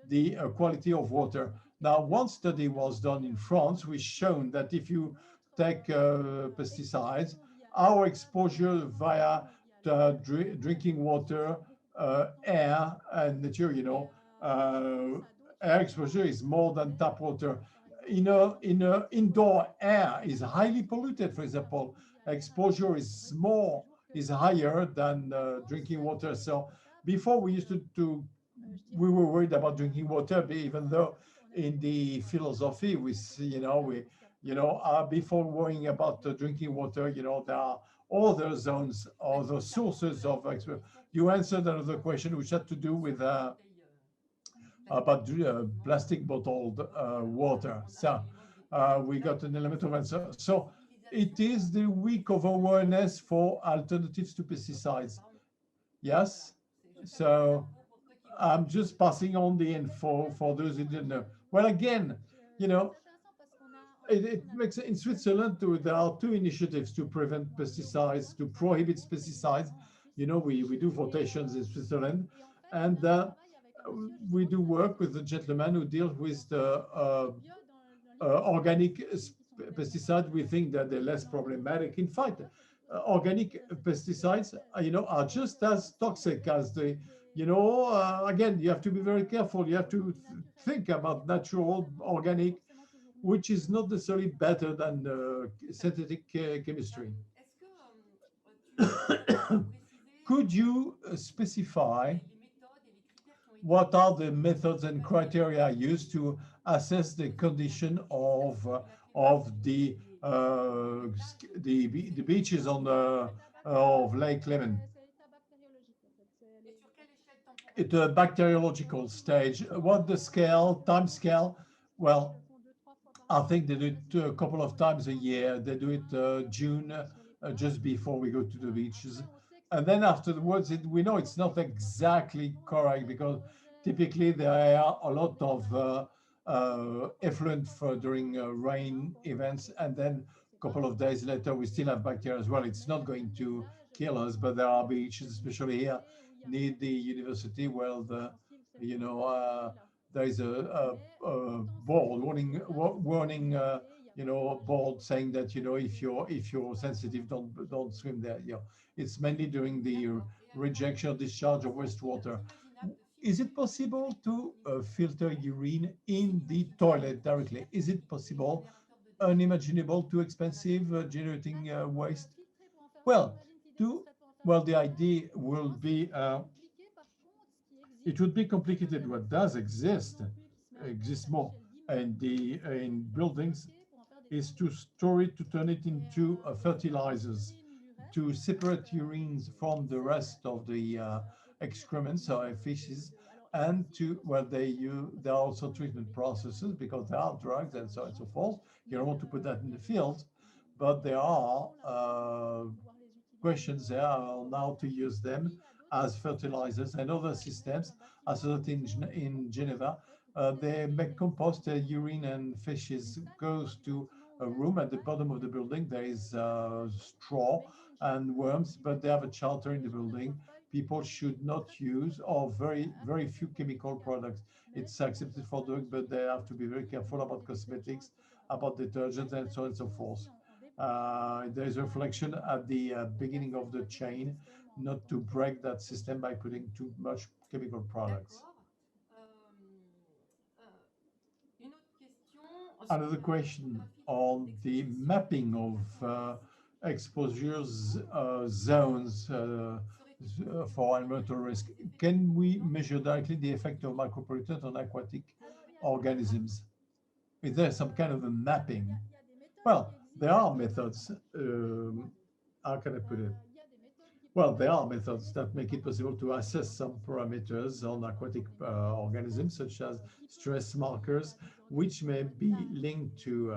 the quality of water. Now, one study was done in France, which shown that if you take pesticides, our exposure via drinking water, air, and nature, air exposure is more than tap water. Indoor air is highly polluted, for example. Exposure is higher than drinking water. So before we used we were worried about drinking water, even though in the philosophy we see, before worrying about drinking water, there are other zones, other sources of exposure. You answered another question which had to do with about plastic bottled water. So we got an element of answer. So it is the week of awareness for alternatives to pesticides. Yes. So I'm just passing on the info for those who didn't know. Well, again, you know, it makes in Switzerland there are two initiatives to prevent pesticides, to prohibit pesticides. We do votations in Switzerland, and we do work with the gentleman who deals with the organic pesticides. We think that they're less problematic. In fact, organic pesticides, are just as toxic as again, you have to be very careful. You have to think about natural, organic, which is not necessarily better than synthetic chemistry. Could you specify what are the methods and criteria used to assess the condition of the beaches on the of Lake Lemon? At a bacteriological stage. What the scale, time scale? Well, I think they do it a couple of times a year. They do it June, just before we go to the beaches. And then afterwards, we know it's not exactly correct because typically there are a lot of effluent during rain events. And then a couple of days later, we still have bacteria as well. It's not going to kill us, but there are beaches, especially here near the university, where there is a board warning board saying that if you're sensitive, don't swim there. It's mainly during the rejection or discharge of wastewater. Is it possible to filter urine in the toilet directly? Is it possible? Unimaginable, too expensive, generating waste? Well, to well, the idea will be it would be complicated. What does exists more in buildings is to store it, to turn it into fertilizers, to separate urines from the rest of the excrements or fishes, and to there are also treatment processes because there are drugs and so on and so forth. You don't want to put that in the field, but there are questions there are now to use them as fertilizers and other systems, as in Geneva. They make compost, urine and fishes goes to a room at the bottom of the building. There is straw and worms, but they have a charter in the building. People should not use or very few chemical products. It's accepted for doing, but they have to be very careful about cosmetics, about detergents, and so on and so forth. There is a reflection at the beginning of the chain, not to break that system by putting too much chemical products. Another question on the mapping of exposures zones for environmental risk. Can we measure directly the effect of micropollutant on aquatic organisms? Is there some kind of a mapping? Well, there are methods. How can I put it? Well, there are methods that make it possible to assess some parameters on aquatic organisms, such as stress markers, which may be linked to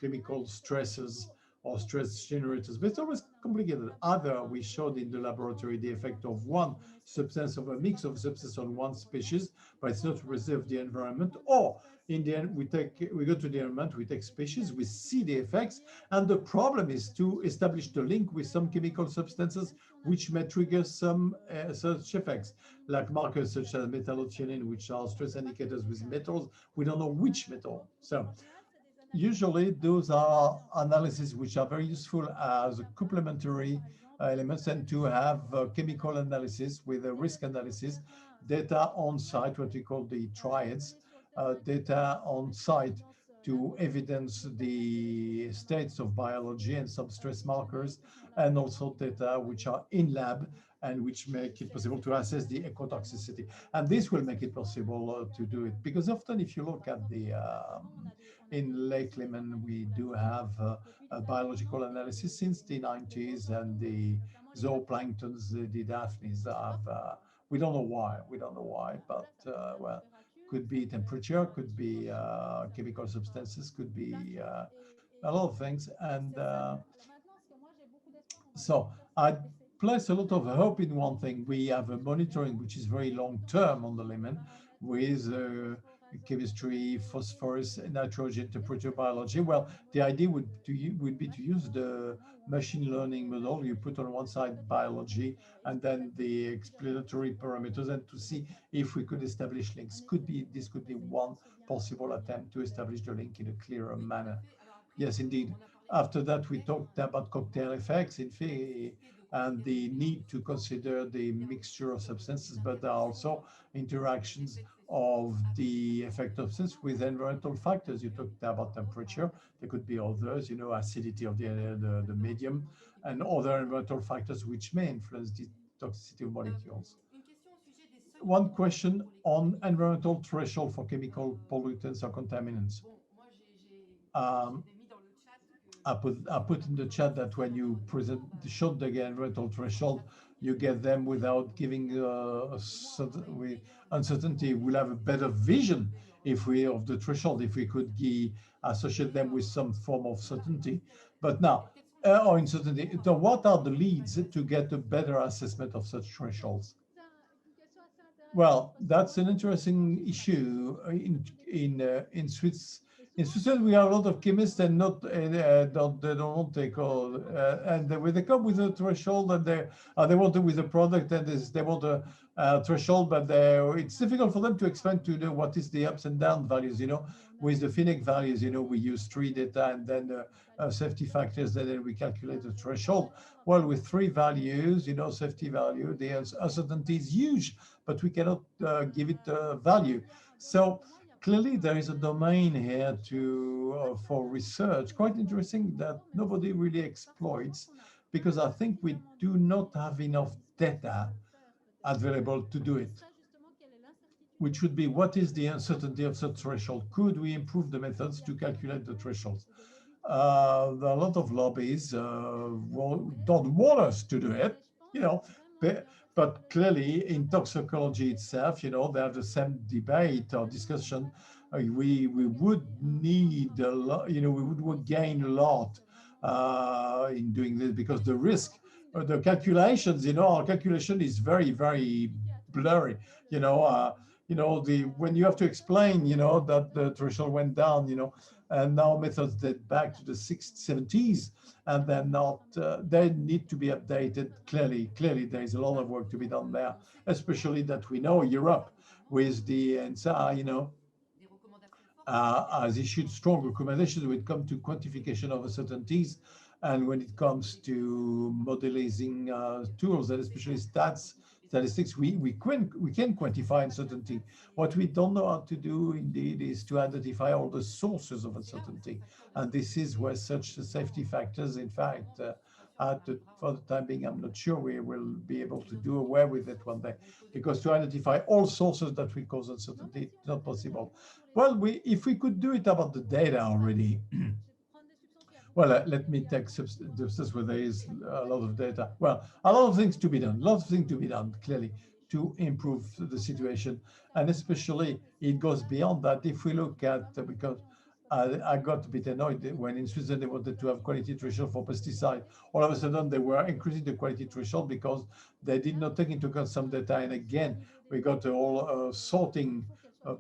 chemical stresses or stress generators, but it's always complicated. Either we showed in the laboratory the effect of one substance of a mix of substance on one species, but it's not preserve the environment, or in the end we go to the environment, we take species, we see the effects, and the problem is to establish the link with some chemical substances which may trigger some such effects, like markers such as metallothionein, which are stress indicators with metals. We don't know which metal. So usually those are analyses which are very useful as complementary elements, and to have chemical analysis with a risk analysis, data on site, what we call the triads, data on site to evidence the states of biology and some stress markers, and also data which are in lab and which make it possible to assess the ecotoxicity. And this will make it possible to do it, because often if you look at the in Lake Lemon, we do have a biological analysis since the 90s, and the zooplanktons, the daphnes have, we don't know why, but well, could be temperature, could be chemical substances, could be a lot of things. And so I place a lot of hope in one thing. We have a monitoring which is very long term on the lemon, with chemistry, phosphorus, nitrogen, temperature, biology. Well, the idea would be to use the machine learning model. You put on one side biology and then the explanatory parameters, and to see if we could establish links. This could be one possible attempt to establish the link in a clearer manner. Yes, indeed. After that, we talked about cocktail effects in fact, and the need to consider the mixture of substances, but there are also interactions of the effect of substance with environmental factors. You talked about temperature. There could be others, acidity of the medium, and other environmental factors which may influence the toxicity of molecules. One question on environmental threshold for chemical pollutants or contaminants. Um, I put in the chat that when you showed the environmental threshold, you get them without giving uncertainty. We'll have a better vision if we of the threshold, if we could associate them with some form of certainty. But now, or uncertainty. So what are the leads to get a better assessment of such thresholds? Well, that's an interesting issue in Switzerland. In Switzerland, we have a lot of chemists, and they don't take all. And when they come with a threshold, and they want it with a product, and they want a threshold, but it's difficult for them to explain to what is the ups and down values. With the FINIC values, we use 3 data and then safety factors, and then we calculate the threshold. Well, with 3 values, safety value, the uncertainty is huge, but we cannot give it a value. So clearly, there is a domain here for research, quite interesting, that nobody really exploits, because I think we do not have enough data available to do it, which would be, what is the uncertainty of such threshold? Could we improve the methods to calculate the thresholds? There are a lot of lobbies don't want us to do it, but clearly in toxicology itself, they have the same debate or discussion. We would need a lot, we would gain a lot in doing this, because the risk, the calculations, our calculation is very, very blurry. When you have to explain, that the threshold went down, and now methods date back to the 70s, and they're not, they need to be updated. Clearly, there is a lot of work to be done there, especially that we know Europe with the ENSA, has issued strong recommendations when it comes to quantification of uncertainties, and when it comes to modeling tools, and especially statistics, we can quantify uncertainty. What we don't know how to do, indeed, is to identify all the sources of uncertainty. And this is where such safety factors, in fact, for the time being, I'm not sure we will be able to do away with it one day, because to identify all sources that will cause uncertainty, it's not possible. Well, if we could do it about the data already, well, let me take substance where there is a lot of data. Well, a lot of things to be done, clearly, to improve the situation. And especially, it goes beyond that. If we look at, because I got a bit annoyed when in Switzerland they wanted to have quality threshold for pesticide. All of a sudden they were increasing the quality threshold because they did not take into account some data. And again, we got a whole sorting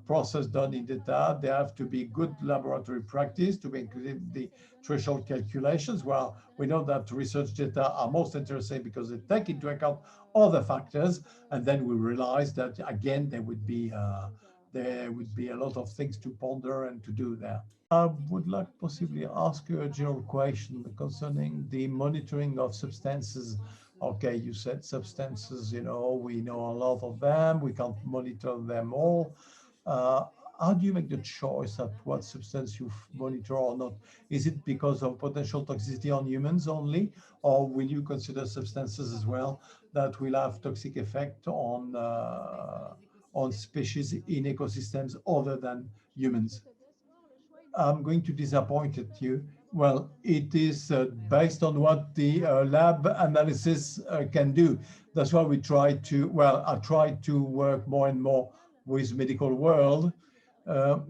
process done in data. There have to be good laboratory practice to be included in the threshold calculations. Well, we know that research data are most interesting because they take into account other factors. And then we realized that again, there would be a lot of things to ponder and to do there. I would like possibly ask you a general question concerning the monitoring of substances. Okay, you said substances, we know a lot of them, we can't monitor them all. Uh, how do you make the choice at what substance you monitor or not? Is it because of potential toxicity on humans only, or will you consider substances as well that will have toxic effect on species in ecosystems other than humans? I'm going to disappoint you. Well, it is based on what the lab analysis can do. That's why we try to, well, I try to work more and more with medical world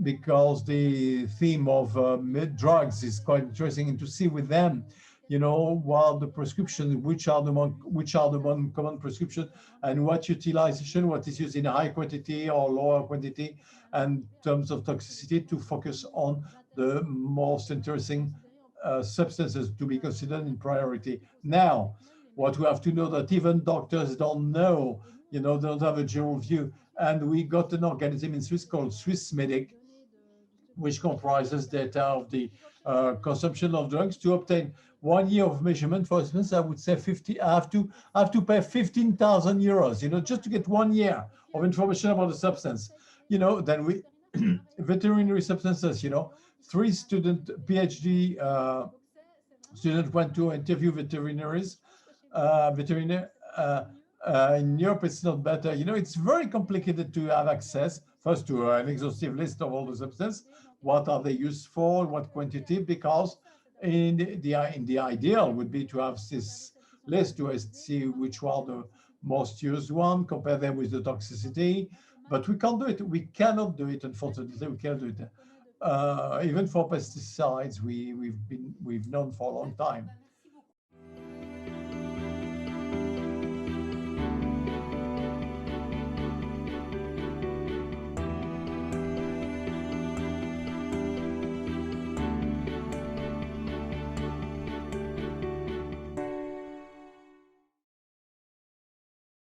because the theme of drugs is quite interesting, and to see with them, while the prescription, which are the one common prescription, and what utilization, what is used in high quantity or lower quantity, and in terms of toxicity, to focus on the most interesting substances to be considered in priority. Now, what we have to know that even doctors don't know, don't have a general view. And we got an organism in Swiss called Swiss Medic, which comprises data of the consumption of drugs. To obtain 1 year of measurement, for instance, I would say 50. I have to pay 15,000 euros, just to get 1 year of information about the substance. Then we veterinary substances. Three PhD students went to interview veterinaries. Veterinary in Europe, it's not better. It's very complicated to have access first to an exhaustive list of all the substances. What are they used for? What quantity? Because in the ideal would be to have this list to see which are the most used one, compare them with the toxicity. But we can't do it. We cannot do it. Unfortunately, we can't do it. Even for pesticides, we've known for a long time